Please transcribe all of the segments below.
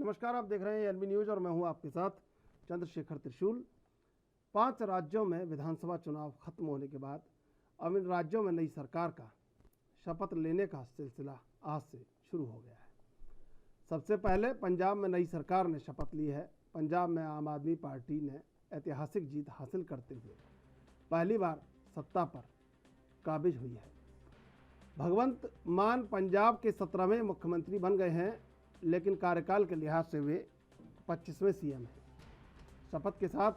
नमस्कार, आप देख रहे हैं एलबी न्यूज़ और मैं हूं आपके साथ चंद्रशेखर त्रिशूल। 5 राज्यों में विधानसभा चुनाव खत्म होने के बाद अब इन राज्यों में नई सरकार का शपथ लेने का सिलसिला आज से शुरू हो गया है। सबसे पहले पंजाब में नई सरकार ने शपथ ली है। पंजाब में आम आदमी पार्टी ने ऐतिहासिक जीत हासिल करते हुए पहली बार सत्ता पर काबिज हुई है। भगवंत मान पंजाब के 17वें मुख्यमंत्री बन गए हैं, लेकिन कार्यकाल के लिहाज से वे 25वें सीएम हैं। शपथ के साथ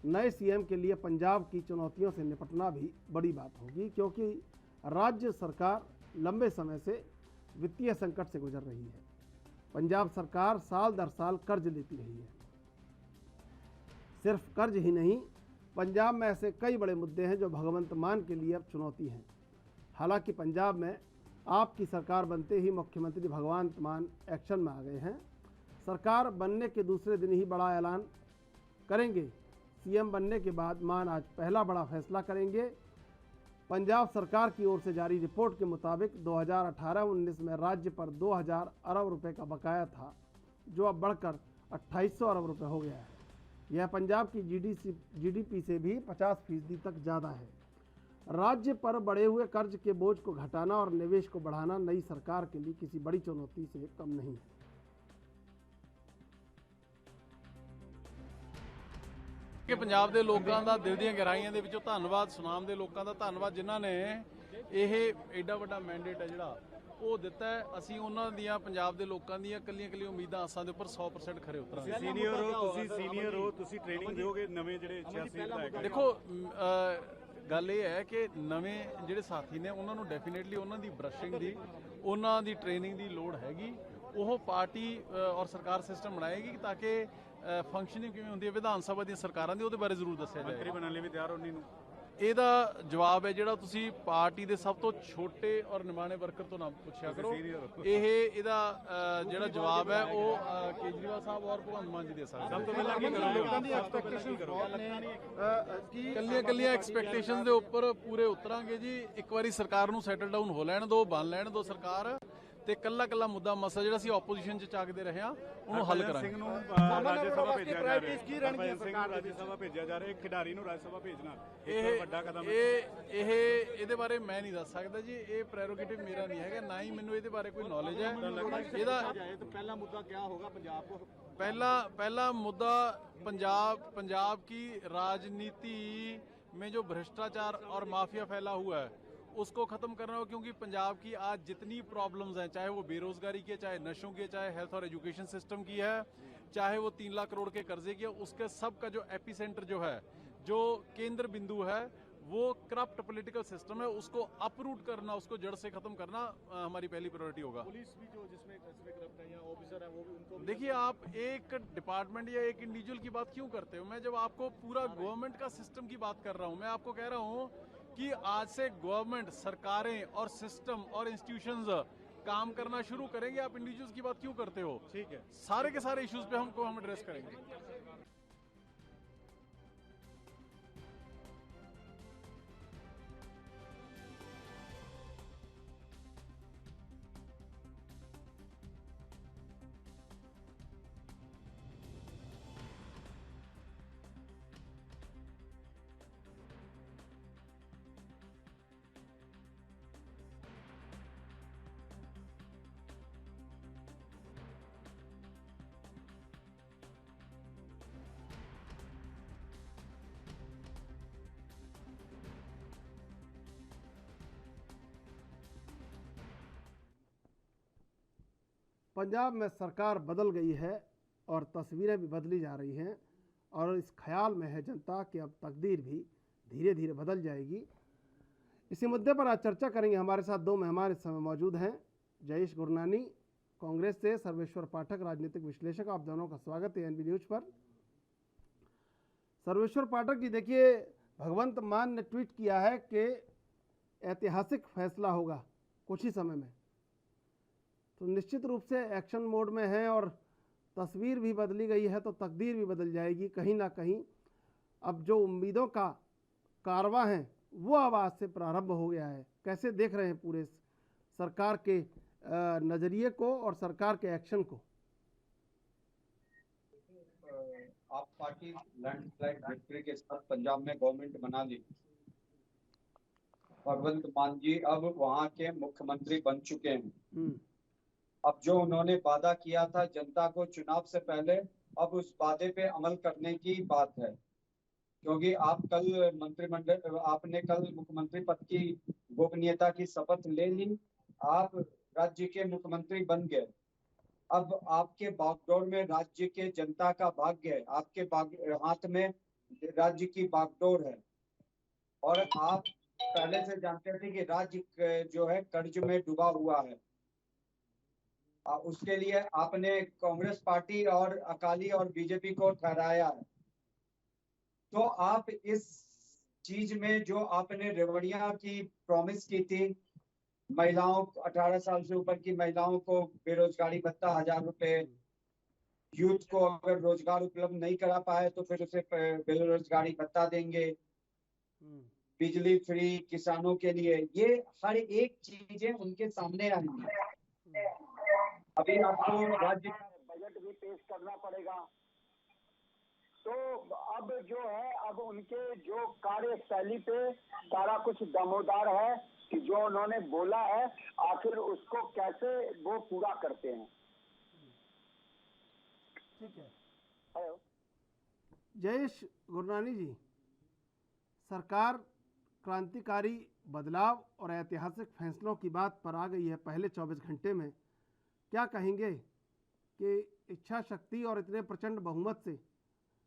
नए सीएम के लिए पंजाब की चुनौतियों से निपटना भी बड़ी बात होगी, क्योंकि राज्य सरकार लंबे समय से वित्तीय संकट से गुजर रही है। पंजाब सरकार साल दर साल कर्ज लेती रही है। सिर्फ कर्ज ही नहीं, पंजाब में ऐसे कई बड़े मुद्दे हैं जो भगवंत मान के लिए अब चुनौती हैं। हालांकि पंजाब में आपकी सरकार बनते ही मुख्यमंत्री भगवंत मान एक्शन में आ गए हैं। सरकार बनने के दूसरे दिन ही बड़ा ऐलान करेंगे। सीएम बनने के बाद मान आज पहला बड़ा फैसला करेंगे। पंजाब सरकार की ओर से जारी रिपोर्ट के मुताबिक 2018-19 में राज्य पर 2000 अरब रुपए का बकाया था, जो अब बढ़कर 2800 अरब रुपए हो गया है। यह पंजाब की जीडीपी से भी 50% तक ज़्यादा है। राज्य पर बढ़े हुए कर्ज के बोझ को घटाना और निवेश को बढ़ाना नई सरकार के लिए किसी बड़ी चुनौती से कम नहीं है। ਕਿ ਪੰਜਾਬ ਦੇ ਲੋਕਾਂ ਦਾ ਦਿਲ ਦੀਆਂ ਗਹਿਰਾਈਆਂ ਦੇ ਵਿੱਚੋਂ ਧੰਨਵਾਦ, ਸੁਨਾਮ ਦੇ ਲੋਕਾਂ ਦਾ ਧੰਨਵਾਦ, ਜਿਨ੍ਹਾਂ ਨੇ ਇਹ ਐਡਾ ਵੱਡਾ ਮੈਂਡੇਟ ਹੈ ਜਿਹੜਾ ਉਹ ਦਿੱਤਾ ਹੈ। ਅਸੀਂ ਉਹਨਾਂ ਦੀਆਂ ਪੰਜਾਬ ਦੇ ਲੋਕਾਂ ਦੀਆਂ ਕੱਲੀਆਂ ਉਮੀਦਾਂ ਆਸਾਂ ਦੇ ਉੱਪਰ 100% ਖਰੇ ਉਤਰਾਂਗੇ। ਸੀਨੀਅਰ ਹੋ ਤੁਸੀਂ ਟ੍ਰੇਨਿੰਗ ਦਿਓਗੇ ਨਵੇਂ ਜਿਹੜੇ 86 ਵਿਧਾਇਕ। ਦੇਖੋ ਗੱਲ ਇਹ ਹੈ ਕਿ ਨਵੇਂ ਜਿਹੜੇ ਸਾਥੀ ਨੇ ਉਹਨਾਂ ਨੂੰ ਡੈਫੀਨੇਟਲੀ ਉਹਨਾਂ ਦੀ ਬਰਸ਼ਿੰਗ ਦੀ, ਉਹਨਾਂ ਦੀ ਟ੍ਰੇਨਿੰਗ ਦੀ ਲੋੜ ਹੈਗੀ। ਉਹ ਪਾਰਟੀ ਔਰ ਸਰਕਾਰ ਸਿਸਟਮ ਬਣਾਏਗੀ ਤਾਂ ਕਿ ਫੰਕਸ਼ਨਿੰਗ ਕਿਵੇਂ ਹੁੰਦੀ ਹੈ ਵਿਧਾਨ ਸਭਾ ਦੀਆਂ ਸਰਕਾਰਾਂ ਦੀ, ਉਹਦੇ ਬਾਰੇ ਜ਼ਰੂਰ ਦੱਸਿਆ ਜਾਏ। ਮੰਤਰੀ ਬਣਨ ਲਈ ਵੀ ਤਿਆਰ ਹੋ ਨਹੀਂ ਨੂੰ। ਇਹਦਾ ਜਵਾਬ ਹੈ ਜਿਹੜਾ ਤੁਸੀਂ ਪਾਰਟੀ ਦੇ ਸਭ ਤੋਂ ਛੋਟੇ ਔਰ ਨਿਮਾਣੇ ਵਰਕਰ ਤੋਂ ਨਾ ਪੁੱਛਿਆ ਕਰੋ। ਇਹਦਾ ਜਿਹੜਾ ਜਵਾਬ ਹੈ ਉਹ ਕੇਜਰੀਵਾਲ ਸਾਹਿਬ ਔਰ ਭਗਵੰਤ ਮਾਨ ਜੀ ਦੇ ਸਕਦੇ। ਸਭ ਤੋਂ ਪਹਿਲਾਂ ਕੀ ਕਰੋਗੇ? ਕੱਲੀਆਂ ਐਕਸਪੈਕਟੇਸ਼ਨਸ ਦੇ ਉੱਪਰ ਪੂਰੇ ਉਤਰਾਂਗੇ ਜੀ। ਇੱਕ ਵਾਰੀ ਸਰਕਾਰ ਨੂੰ ਸੈਟਲ ਡਾਊਨ ਹੋ ਲੈਣ ਦਿਓ, ਬਣ ਲੈਣ ਦਿਓ ਸਰਕਾਰ, ਤੇ ਕੱਲਾ ਮੁੱਦਾ ਮਸਲਾ ਜਿਹੜਾ ਅਸੀਂ ਆਪੋਜੀਸ਼ਨ 'ਚ ਚੱਕਦੇ ਰਹੇ ਹਾਂ ਉਹਨੂੰ ਹੱਲ ਕਰਾਂਗੇ। ਸਿੰਘ ਨੂੰ ਰਾਜ ਸਭਾ ਭੇਜਿਆ ਜਾ ਰਿਹਾ ਹੈ। ਕੀ ਰਣਨੀਤੀ ਸਰਕਾਰ ਰਾਜ ਸਭਾ ਭੇਜਿਆ ਜਾ ਰਿਹਾ ਹੈ। ਖਿਡਾਰੀ ਨੂੰ ਰਾਜ ਸਭਾ ਭੇਜਣਾ ਇੱਕ ਵੱਡਾ ਕਦਮ ਹੈ। ਇਹਦੇ ਬਾਰੇ ਮੈਂ ਨਹੀਂ ਦੱਸ ਸਕਦਾ ਜੀ। ਇਹ ਪ੍ਰੈਰੋਗੇਟਿਵ ਮੇਰਾ ਨਹੀਂ ਹੈਗਾ, ਨਾ ਹੀ ਮੈਨੂੰ ਇਹਦੇ ਬਾਰੇ ਕੋਈ ਨੌਲੇਜ ਹੈ। ਇਹਦਾ पहला मुद्दा क्या होगा पंजाब को? पहला मुद्दा पंजाब की राजनीति में जो भ्रष्टाचार और माफिया फैला हुआ है उसको खत्म करना हो, क्योंकि पंजाब की आज जितनी प्रॉब्लम्स हैं, चाहे वो बेरोजगारी की है, चाहे नशों की है, चाहे हेल्थ और एजुकेशन सिस्टम की है, चाहे वो 3 लाख करोड़ के कर्जे की है, उसके सब का जो एपिसेंटर जो है, जो केंद्र बिंदु है, वो करप्ट पॉलिटिकल सिस्टम है। उसको अपरूट करना, उसको जड़ से खत्म करना हमारी पहली प्रायोरिटी होगा। पुलिस भी जो जिसमें करप्ट है या ऑफिसर है वो भी उनको देखिए, आप एक डिपार्टमेंट या एक इंडिविजुअल की बात क्यों करते हो? मैं जब आपको पूरा गवर्नमेंट का सिस्टम की बात कर रहा हूं, मैं आपको कह रहा हूं कि आज से गवर्नमेंट, सरकारें और सिस्टम और इंस्टीट्यूशंस काम करना शुरू करेंगे। आप इंडिविजुअल्स की बात क्यों करते हो? ठीक है, सारे के सारे इश्यूज पे हम एड्रेस करेंगे। पंजाब में सरकार बदल गई है और तस्वीरें भी बदली जा रही हैं, और इस ख्याल में है जनता कि अब तकदीर भी धीरे धीरे बदल जाएगी। इसी मुद्दे पर आज चर्चा करेंगे। हमारे साथ 2 मेहमान इस समय मौजूद हैं। जयेश गुरनानी कांग्रेस से, सर्वेश्वर पाठक राजनीतिक विश्लेषक। आप दोनों का स्वागत है एनबी न्यूज़ पर। सर्वेश्वर पाठक जी, देखिए, भगवंत मान ने ट्वीट किया है कि ऐतिहासिक फैसला होगा कुछ ही समय में, तो निश्चित रूप से एक्शन मोड में है और तस्वीर भी बदली गई है, तो तकदीर भी बदल जाएगी। कहीं ना कहीं अब जो उम्मीदों का कारवां है वो अब आज से प्रारंभ हो गया है। कैसे देख रहे हैं पूरे सरकार के नज़रिए को और सरकार के एक्शन को? आप पार्टी लैंडस्लाइड विक्ट्री के साथ पंजाब में गवर्नमेंट बना ली। भगवंत मान जी अब वहां के मुख्यमंत्री बन चुके हैं। अब जो उन्होंने वादा किया था जनता को चुनाव से पहले, अब उस वादे पे अमल करने की बात है, क्योंकि आप कल मंत्रिमंडल, आपने कल मुख्यमंत्री पद की गोपनीयता की शपथ ले ली, आप राज्य के मुख्यमंत्री बन गए। अब आपके बागडोर में राज्य के जनता का भाग्य है, आपके हाथ में राज्य की बागडोर है। और आप पहले से जानते थे कि राज्य जो है कर्ज में डूबा हुआ है। उसके लिए आपने कांग्रेस पार्टी और अकाली और बीजेपी को ठहराया है। तो आप इस चीज में जो आपने रेवड़िया की प्रॉमिस की थी, महिलाओं 18 साल से ऊपर की महिलाओं को बेरोजगारी भत्ता 1000 रुपए, यूथ को अगर रोजगार उपलब्ध नहीं करा पाए तो फिर उसे बेरोजगारी भत्ता देंगे, बिजली फ्री किसानों के लिए, ये हर एक चीजें उनके सामने आएंगी। अभी आपको राज्य का बजट भी पेश करना पड़ेगा। तो अब जो है, अब उनके जो कार्यशैली पे सारा कुछ दामोदार है कि जो उन्होंने बोला है आखिर उसको कैसे वो पूरा करते हैं। ठीक है। जयेश गुरनानी जी, सरकार क्रांतिकारी बदलाव और ऐतिहासिक फैसलों की बात पर आ गई है पहले 24 घंटे में। क्या कहेंगे कि इच्छा शक्ति और इतने प्रचंड बहुमत से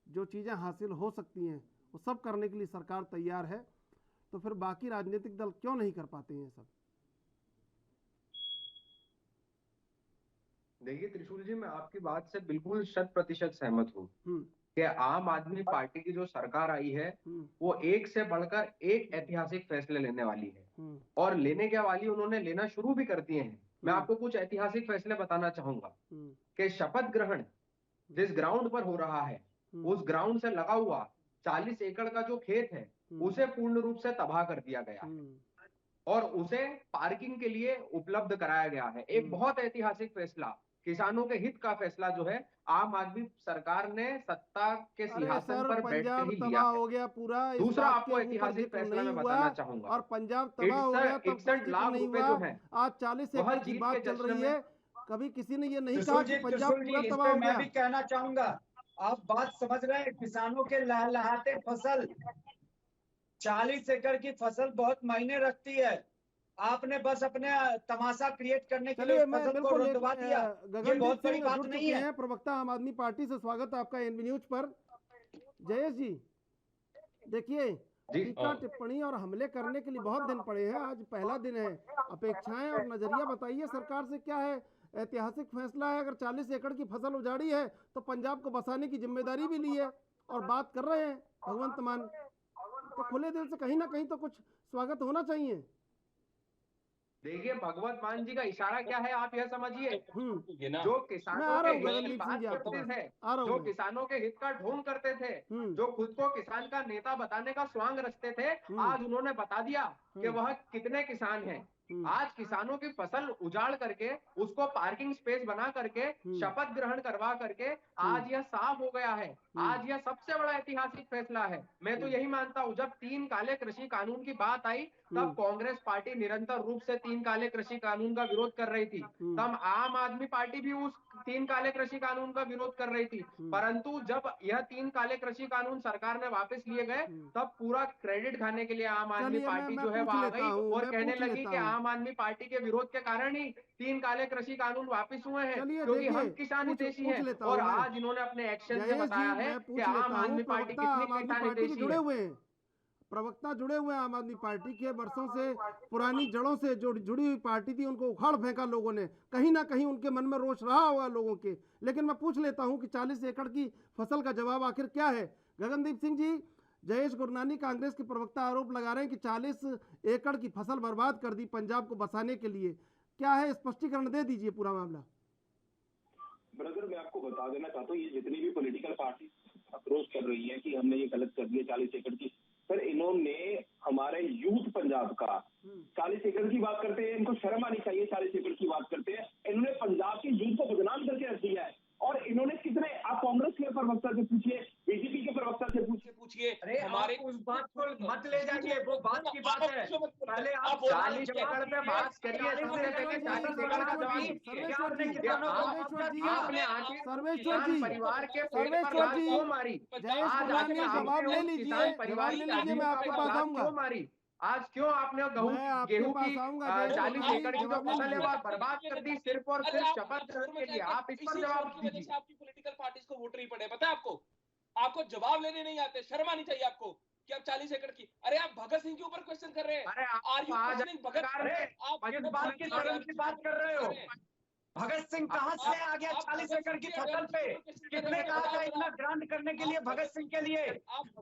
जो चीज़ें हासिल हो सकती हैं वो सब करने के लिए सरकार तैयार है, तो फिर बाकी राजनीतिक दल क्यों नहीं कर पाते हैं सब? देखिए त्रिशूल जी, मैं आपकी बात से बिल्कुल 100% सहमत हूँ कि आम आदमी पार्टी की जो सरकार आई है वो एक से बढ़कर एक ऐतिहासिक फैसले लेने वाली है, और लेने क्या वाली, उन्होंने लेना शुरू भी कर दिए हैं। मैं आपको कुछ ऐतिहासिक फैसले बताना चाहूंगा कि शपथ ग्रहण जिस ग्राउंड पर हो रहा है, उस ग्राउंड से लगा हुआ 40 एकड़ का जो खेत है उसे पूर्ण रूप से तबाह कर दिया गया है और उसे पार्किंग के लिए उपलब्ध कराया गया है। एक बहुत ऐतिहासिक फैसला, किसानों के हित का फैसला जो है आम आदमी सरकार ने सत्ता के सिंहासन पर बैठ के ही लिया हो गया पूरा। दूसरा आपको ऐतिहासिक फैसला मैं बताना चाहूंगा, और पंजाब तबाह हो गया, 61 लाख रुपए जो है आज 40 एकड़ की बात चल रही है। कभी किसी ने ये नहीं कहा कि पंजाब पूरा इस तबाह पे हो गया। मैं भी कहना चाहूंगा, आप बात समझ रहे हैं, किसानों के लहलहाते फसल, 40 एकड़ की फसल बहुत मायने रखती है। आपने बस अपने तमाशा क्रिएट करने के लिए फसल को रुंधवा दिया। ये बहुत बड़ी बात नहीं है। प्रवक्ता आम आदमी पार्टी से, स्वागत है आपका एनबी न्यूज पर। जयेश जी, देखिए टीका टिप्पणी और हमले करने के लिए बहुत दिन पड़े हैं, आज पहला दिन है। अपेक्षाएं और नजरिया बताइए सरकार से क्या है? ऐतिहासिक फैसला है, अगर 40 एकड़ की फसल उजाड़ी है तो पंजाब को बसाने की जिम्मेदारी भी ली है और बात कर रहे हैं भगवंत मान, तो खुले दिल से कहीं ना कहीं तो कुछ स्वागत होना चाहिए। देखिए भगवत मान जी का इशारा क्या है आप यह समझिए, जो किसानों के हित की बात करते थे, जो किसानों के हित का ढोंग करते थे, जो खुद को किसान का नेता बताने का स्वांग रचते थे, आज उन्होंने बता दिया कि वह कितने किसान हैं। आज किसानों की फसल उजाड़ करके उसको पार्किंग स्पेस बना करके शपथ ग्रहण करवा करके आज यह साफ हो गया है। आज यह सबसे बड़ा ऐतिहासिक फैसला है। मैं तो यही मानता हूं, जब 3 काले कृषि कानून की बात आई तब कांग्रेस पार्टी निरंतर रूप से 3 काले कृषि कानून का विरोध कर रही थी, तब आम आदमी पार्टी भी उस 3 काले कृषि कानून का विरोध कर रही थी। परंतु जब यह 3 काले कृषि कानून सरकार ने वापस लिए गए तब पूरा क्रेडिट खाने के लिए आम आदमी पार्टी जो है वह आ गई और कहने लगी कि आम आदमी पार्टी के विरोध के कारण ही 3 काले कृषि कानून वापस हुए हैं, क्योंकि हम किसान हितैषी हैं। और आज इन्होंने अपने एक्शन से बताया है कि आम आदमी पार्टी कितनी किसान हितैषी है। प्रवक्ता जुड़े हुए हैं आम आदमी पार्टी के, वर्षों से पुरानी जड़ों से जो जुड़ी हुई पार्टी थी उनको उखाड़ फेंका लोगों ने, कहीं ना कहीं उनके मन में रोष रहा होगा लोगों के। लेकिन मैं पूछ लेता हूं कि 40 एकड़ की फसल का जवाब आखिर क्या है? गगनदीप सिंह जी, जयेश गुरनानी कांग्रेस के प्रवक्ता आरोप लगा रहे हैं कि 40 एकड़ की फसल बर्बाद कर दी पंजाब को बसाने के लिए, क्या है स्पष्टीकरण दे दीजिए पूरा मामला। ब्रदर मैं आपको बता देना चाहता हूँ, ये जितनी भी पॉलिटिकल पार्टी अप्रोच कर रही है कि हमने ये गलत कर दिया 40 एकड़ की, सर इन्होंने हमारे यूथ पंजाब का 40 एकड़ की बात करते हैं, इनको शर्म आनी चाहिए। 40 एकड़ की बात करते हैं, इन्होंने पंजाब के यूथ को बदनाम करके रख दिया है। और इन्होंने कितने, आप कांग्रेस के प्रवक्ता से पूछिए लीजिए। हमारे उस बात को मत ले जाइए, वो बात की बात है। पहले आप 40 एकड़ पे बात करिए, सबसे पहले 40 एकड़ का जवाब दीजिए। सर्वेश्वर जी, परिवार के सर्वेश्वर जी, क्यों मारी? जयेश गुरनानी जवाब ले लीजिए, परिवार जवाब ले लीजिए, मैं आपके पास आऊंगा। क्यों मारी? आज क्यों आपने गेहूं की 40 एकड़ की जो फसल है वो बर्बाद कर दी सिर्फ और सिर्फ शपथ ग्रहण के लिए? आप इस पर जवाब दीजिए। आपकी पॉलिटिकल पार्टीज को वोट नहीं पड़े, पता है आपको जवाब लेने नहीं आते, शर्म आनी चाहिए आपको कि आप 40 एकड़ की। अरे आप भगत सिंह के ऊपर क्वेश्चन कर रहे हैं। अरे आर यू क्वेश्चनिंग भगत? आप किस बात की शर्म की बात कर रहे हो? भगत सिंह कहां से आ गया 40 एकड़ की फसल पे? कितने कहा था इतना ग्रांट करने के लिए भगत सिंह के लिए?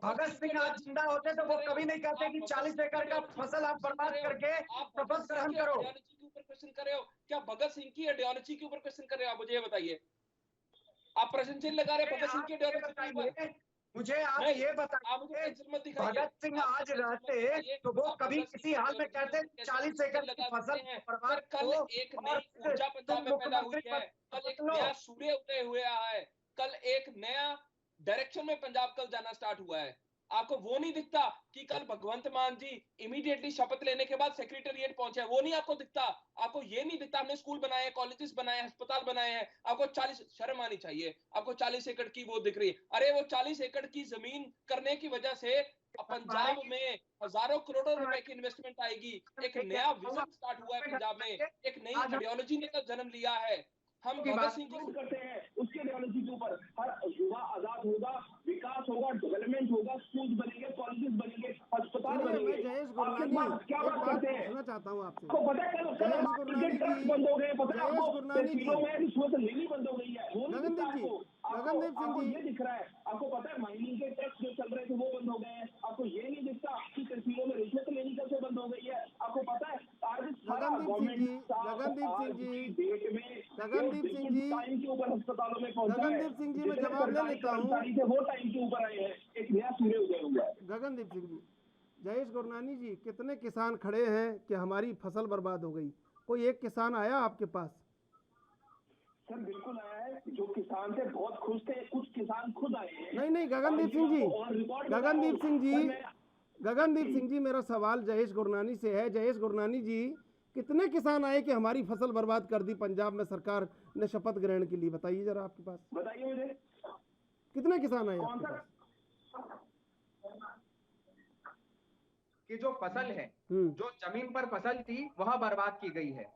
भगत सिंह आज जिंदा होते तो वो कभी नहीं कहते कि 40 एकड़ का फसल आप बर्बाद करके शपथ ग्रहण करो। क्वेश्चन कर रहे हो क्या? भगत सिंह की आइडियोलॉजी के ऊपर क्वेश्चन कर रहे हो आप? मुझे ये बताइए, आप प्रश्न चिन्ह लगा रहे भगत सिंह की आइडियोलॉजी? मुझे आप ये बताइए, भगत सिंह आज रहते तो वो कभी किसी हाल में कहते 40 एकड़ की फसल बर्बाद कल एक नई ऊर्जा पंजाब में पैदा हुई है, कल एक नया सूर्य उदय हुआ है, कल एक नया डायरेक्शन में पंजाब कल जाना स्टार्ट हुआ है। आपको वो नहीं दिखता कि कल भगवंत मान जी इमीडिएटली शपथ लेने के बाद सेक्रेटेरिएट पहुंचे? वो नहीं आपको दिखता? आपको ये नहीं दिखता हमने स्कूल बनाए, कॉलेजेस बनाए, अस्पताल बनाए हैं? आपको 40, शर्म आनी चाहिए, आपको 40 एकड़ की वो दिख रही है। अरे वो 40 एकड़ की जमीन करने की वजह से पंजाब में हजारों करोड़ों रुपए की इन्वेस्टमेंट आएगी। एक नया विजन स्टार्ट हुआ है पंजाब में, एक नई आइडियोलॉजी ने जन्म लिया है। हम भगत सिंह जी करते हैं उसके आइडियोलॉजी के ऊपर। हर युवा आजाद होगा, विकास होगा, डेवलपमेंट होगा, स्कूल बनेंगे, कॉलेजेस बनेंगे, अस्पताल बनेंगे। जयेश गुरनानी क्या बात करते हैं? पूछना चाहता हूँ आपसे, आपको पता है ट्रक बंद हो गए, पता है आपको? तहसीलों में रिश्वत लेनी बंद हो गई है। वो नहीं दिखता आपको ये दिख रहा है। आपको पता है माइनिंग के ट्रक्स जो चल रहे थे वो बंद हो गए हैं। आपको ये नहीं दिखता कि तहसीलों में रिश्वत लेनी कब से बंद हो गई है? आपको पता है आज सारा गवर्नमेंट गगनदीप सिंह जी, टाइम के ऊपर अस्पतालों में पहुंचा है। गगनदीप सिंह जी, मैं जवाब ले लेता हूँ। वो टाइम के ऊपर आए हैं, एक नया सूर्य उदय हुआ है। गगनदीप सिंह जी, जयेश गुरनानी जी, कितने किसान खड़े हैं कि हमारी फसल बर्बाद हो गई? कोई एक किसान आया आपके पास? सर बिल्कुल आया है, जो किसान थे बहुत खुश थे, कुछ किसान खुद आए हैं। नहीं गगनदीप सिंह जी, गगनदीप सिंह जी, मेरा सवाल जयेश गुरनानी से है। जयेश गुरनानी जी, कितने किसान आए कि हमारी फसल बर्बाद कर दी पंजाब में सरकार ने शपथ ग्रहण के लिए? बताइए जरा, आपके पास बताइए मुझे कितने किसान आए आपके पास? कि जो फसल है, जो जमीन पर फसल थी वह बर्बाद की गई है।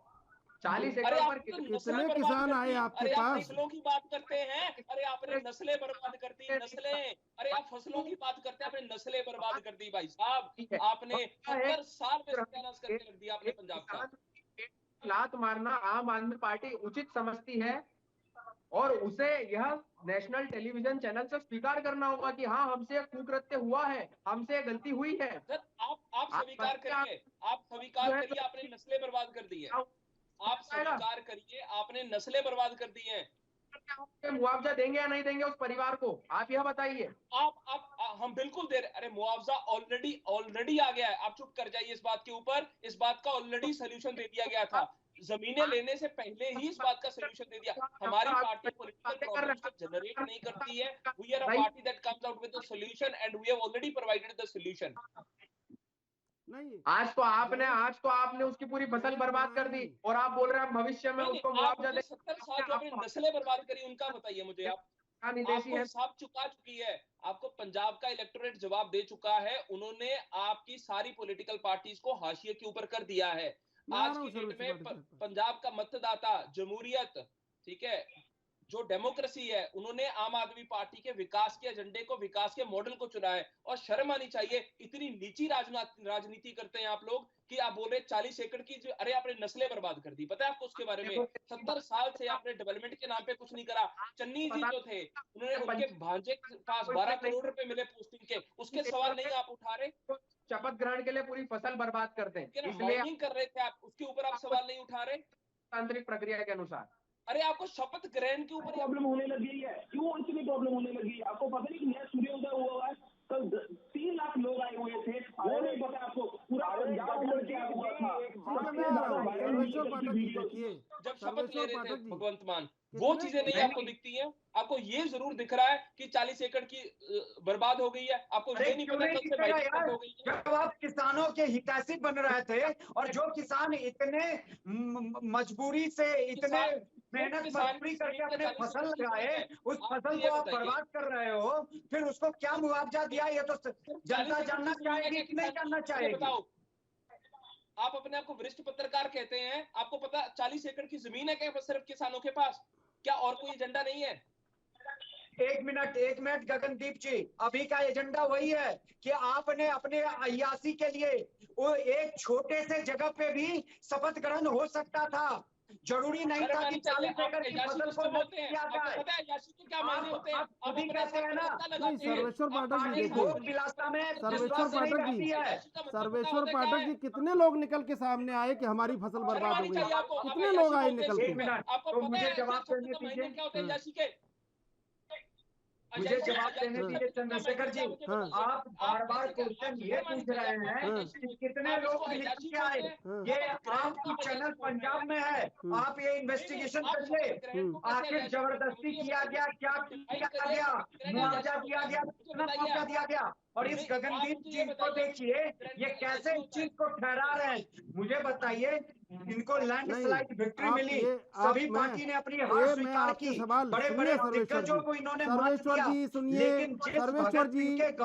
40 एकड़ पर कितने किसान आए आपके पास? फसलों की बात करते हैं, अरे आपने नस्लें बर्बाद कर दी, नस्लें। अरे आप फसलों की बात करते हैं, आपने नस्लें बर्बाद कर दी भाई साहब। आपने 70 साल में सत्यानाश करके रख दिया आपने पंजाब का। लात मारना आम आदमी पार्टी उचित समझती है और उसे यह नेशनल टेलीविजन चैनल से स्वीकार करना होगा कि हाँ, हमसे कुकृत्य हुआ है, हमसे गलती हुई है। आप स्वीकार करिए, आपने नस्लें बर्बाद कर दी है। आप स्वीकार करिए, आपने नस्लें बर्बाद कर दी हैं। मुआवजा देंगे या नहीं देंगे उस परिवार को? आप यह बताइए। हम बिल्कुल दे रहे। अरे मुआवजा ऑलरेडी आ गया है, आप चुप कर जाइए इस बात के ऊपर। इस बात का ऑलरेडी सोल्यूशन दे दिया गया था, जमीनें लेने से पहले ही इस बात का सोल्यूशन दे दिया। हमारी पार्टी पॉलिटिकल प्रॉब्लम्स को जनरेट नहीं करती है। We are a party that comes out with the solution and we have already provided the solution. नहीं, आज तो आपने उसकी पूरी फसल बर्बाद कर दी और आप बोल रहे हैं भविष्य में उसको मुआवजा दे। 70 साल जो आपने नस्लें बर्बाद करी उनका बताइए मुझे। आपको हिसाब चुका चुकी है, आपको पंजाब का इलेक्टोरेट जवाब दे चुका है। उन्होंने आपकी सारी पॉलिटिकल पार्टीज को हाशिए के ऊपर कर दिया है। आज की डेट में पंजाब का मतदाता, जमहूरियत, ठीक है, जो डेमोक्रेसी है, उन्होंने आम आदमी पार्टी के विकास के एजेंडे को, विकास के मॉडल को चुना है। और शर्म आनी चाहिए, इतनी नीची राजनीति करते हैं आप लोग कि आप बोल रहे 40 एकड़ की अरे आपने नस्लें बर्बाद कर दी। पता है आपको उसके बारे में? 70 साल से आपने डेवलपमेंट के नाम पे कुछ नहीं करा। चन्नी जी जो थे, उन्होंने उनके भांजे के पास 12 करोड़ रुपए मिले पोस्टिंग के, उसके सवाल नहीं आप उठा रहे। शपथ ग्रहण के लिए पूरी फसल बर्बाद करते हैं, इसलिए कर रहे थे आप, उसके ऊपर आप सवाल नहीं उठा रहे तांत्रिक प्रक्रिया के अनुसार। अरे आपको शपथ ग्रहण के ऊपर प्रॉब्लम होने लगी है। क्यों इतनी प्रॉब्लम होने लगी? आपको पता नहीं कि नया सूर्योदय हुआ है, कल 3 लाख लोग आए हुए थे, वो नहीं पता आपको? पूरा पंजाब में क्या हुआ था? सर्वेश्वर पाठक जी देखिए, जब शपथ ले रहे थे भगवंत मान, वो चीजें नहीं आपको दिखती हैं। आपको ये जरूर दिख रहा है कि 40 एकड़ की बर्बाद हो गई है, आपको ये नहीं पता कब से बाइक हो गई है। जब आप किसानों के हितैषी बन रहे थे और जो किसान इतने मजबूरी से इतने मेहनत मजदूरी करके अपने फसल लगाए, उस फसल को आप बर्बाद कर रहे हो, फिर उसको क्या मुआवजा दिया, ये तो जनता जानना चाहेगी कि नहीं जानना चाहेगी। आप अपने आप को वरिष्ठ पत्रकार कहते हैं, आपको पता 40 एकड़ की जमीन है क्या सिर्फ किसानों के पास? क्या और कोई एजेंडा नहीं है? एक मिनट गगनदीप जी, अभी का एजेंडा वही है कि आपने अपने अय्यासी के लिए वो एक छोटे से जगह पे भी शपथ ग्रहण हो सकता था, जरूरी नहीं था कि 40 एकड़ की फसल को नष्ट किया जाए। क्या मायने होते हैं? आप भी कहते हैं ना, सर्वेश्वर पाठक जी भोग विलासता में सर्वेश्वर पाठक जी कितने लोग निकल के सामने आए कि हमारी फसल बर्बाद हो गई? कितने लोग आए निकल के? एक मिनट, तो मुझे जवाब देने दीजिए, मुझे जवाब देने दीजिए चंद्रशेखर जी। आप बार क्वेश्चन ये पूछ रहे हैं कि कितने लोग निकल के आए, ये आपकी चैनल पंजाब में है, आप ये इन्वेस्टिगेशन करिए, आखिर जबरदस्ती किया गया, क्या किया गया, मुआवजा दिया गया, कितना मुआवजा दिया गया। और इस गगनदीप जी को देखिए, ये कैसे इस चीज को ठहरा रहे हैं। मुझे बताइए, इनको लैंडस्लाइड विक्ट्री मिली, सभी पार्टी ने अपनी हार स्वीकार की, बड़े बड़े दिग्गजों को इन्होंने मात दिया, लेकिन सर्वेश्वर जी सुनिए,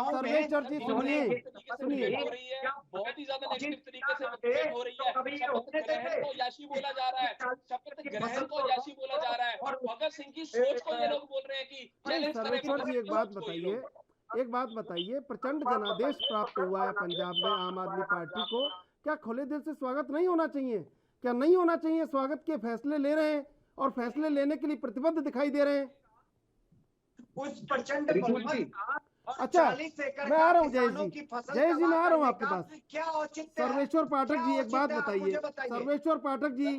बहुत ही ज्यादा नेगेटिव तरीके से हो रही है। कभी शपथ ग्रहण को याशी बोला जा रहा है, शपथ ग्रहण को याशी बोला जा रहा है, और भगत सिंह की सोच को ये लोग बोल रहे हैं कि चैलेंज सर्वेश्वर जी एक बात बताइए, प्रचंड जनादेश प्राप्त हुआ है पंजाब में आम आदमी पार्टी को, क्या खुले दिल से स्वागत नहीं होना चाहिए? क्या नहीं होना चाहिए? स्वागत के फैसले ले रहे हैं और फैसले लेने के लिए प्रतिबद्ध दिखाई दे रहे हैं। उस प्रचंड अच्छा, मैं आ रहा हूँ जय जी, मैं आ रहा हूँ आपके पास। क्या औचित्य? सर्वेश्वर पाठक जी एक बात बताइए, सर्वेश्वर पाठक जी,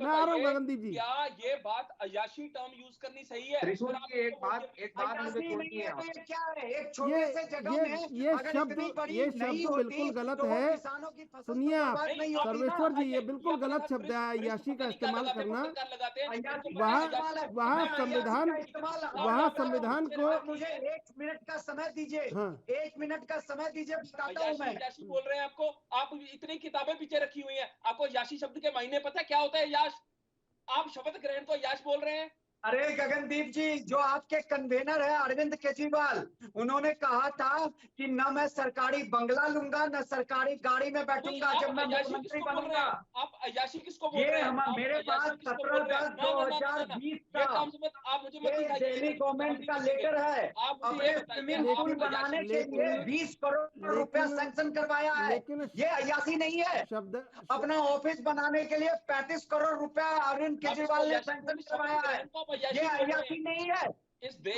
मैं आ रहा हूँ गगनदीप जी। क्या ये बात अयाशी टर्म यूज करनी सही है? एक बात मुझे बोलनी है, क्या है, एक छोटे से जगह में ये शब्द बिल्कुल गलत है। सुनिए आप सर्वेश्वर जी, ये बिल्कुल गलत शब्द है अयाशी का इस्तेमाल करना। वहाँ संविधान को मुझे 1 मिनट का समय दीजिए, 1 मिनट का समय दीजिए, बताता हूँ मैं। याशी बोल रहे हैं आपको, आप इतनी किताबें पीछे रखी हुई हैं, आपको याशी शब्द के मायने पता है क्या होता है? याश, आप शपथ ग्रहण को याश बोल रहे हैं। अरे गगनदीप जी, जो आपके कन्वेनर है अरविंद केजरीवाल, उन्होंने कहा था कि न मैं सरकारी बंगला लूंगा, न सरकारी गाड़ी में बैठूंगा जब मैं मुख्यमंत्री बनूंगा। आप अयाशी किसको बोल रहे हैं? ये मेरे पास 17/10/2020 का दिल्ली गवर्नमेंट का लेटर है। अपने स्विमिंग पूल बनाने के लिए 20 करोड़ रुपया सैंक्शन करवाया है। ये अयाशी नहीं है। अपना ऑफिस बनाने के लिए 35 करोड़ रुपया अरविंद केजरीवाल ने सैंक्शन करवाया है। ये अयाशी नहीं है।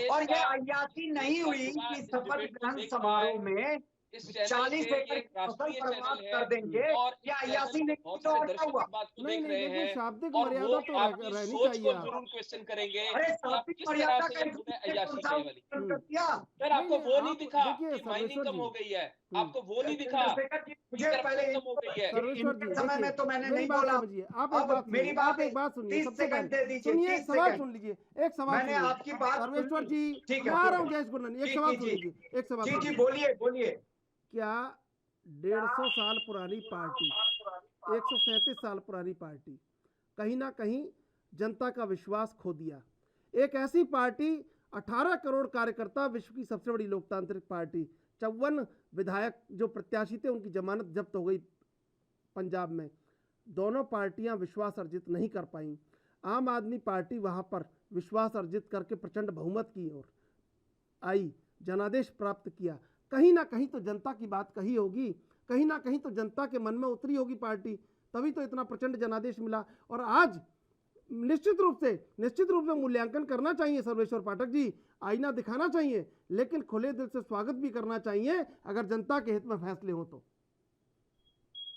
और ये अयाशी नहीं हुई कि शपथ ग्रहण समारोह में 40 एकड़ फसल बर्बाद कर देंगे, और या अयाशी नहीं तो क्या हुआ? नहीं, शाब्दिक मर्यादा तो रहनी चाहिए। जरूर क्वेश्चन करेंगे। अरे शाब्दिक मर्यादा का सर, आपको वो नहीं दिखा कि माइनिंग कम हो गई है? आपको वो नहीं दिखा? मुझे पहले कम हो गई है। समय में तो मैंने नहीं बोला। आप मेरी बात एक बात सुनिए, 30 सेकंड दे दीजिए। सुनिए, एक सवाल सुन लीजिए, एक सवाल मैंने आपकी बात सर्वेश्वर जी, ठीक है, आ रहा हूँ जयेश गुरनानी, एक सवाल सुन लीजिए, एक सवाल। जी बोलिए। क्या 150 साल पुरानी पार्टी, 137 साल पुरानी पार्टी कहीं ना कहीं जनता का विश्वास खो दिया? एक ऐसी पार्टी, 18 करोड़ कार्यकर्ता, विश्व की सबसे बड़ी लोकतांत्रिक पार्टी, 54 विधायक जो प्रत्याशी थे उनकी जमानत जब्त हो गई पंजाब में। दोनों पार्टियां विश्वास अर्जित नहीं कर पाईं। आम आदमी पार्टी वहां पर विश्वास अर्जित करके प्रचंड बहुमत की ओर आई, जनादेश प्राप्त किया। कहीं ना कहीं तो जनता की बात कही होगी, कहीं ना कहीं तो जनता के मन में उतरी होगी पार्टी, तभी तो इतना प्रचंड जनादेश मिला। और आज निश्चित रूप से मूल्यांकन करना चाहिए सर्वेश्वर पाठक जी, आईना दिखाना चाहिए, लेकिन खुले दिल से स्वागत भी करना चाहिए अगर जनता के हित में फैसले हो तो।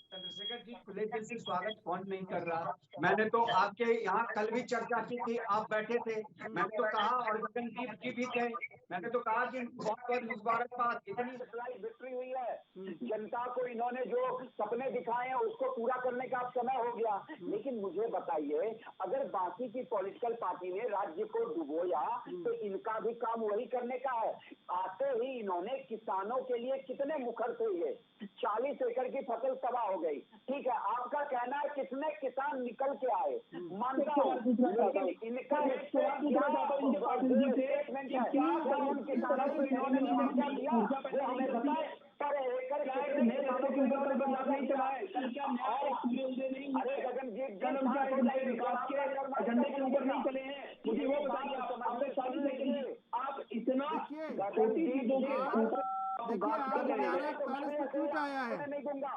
चंद्रशेखर जी, खुले दिल से स्वागत कौन नहीं कर रहा? मैंने तो आपके यहाँ कल भी चर्चा की थी, आप बैठे थे, मैंने तो कहा, और गगनदीप जी भी थे, मैंने तो कहा कि बहुत मुबारकबाद, इतनी विक्ट्री हुई है। जनता को इन्होंने जो सपने दिखाए हैं उसको पूरा करने का अब समय हो गया। लेकिन मुझे किसानों के लिए कितने मुखर थे ये। 40 एकड़ की फसल तबाह हो गई, ठीक है, आपका कहना है कितने किसान निकल के आए, मानता हूँ, लेकिन इनका स्टेटमेंट है क्या उन किसानों को इन्होंने मुआवजा दिया वो हमें बताए। पर एकड़ नहीं चलाए, अरे गगनजीत विकास के एजेंडे के ऊपर नहीं चले हैं, मुझे वो बताइए आप इतना ट्वीट आया है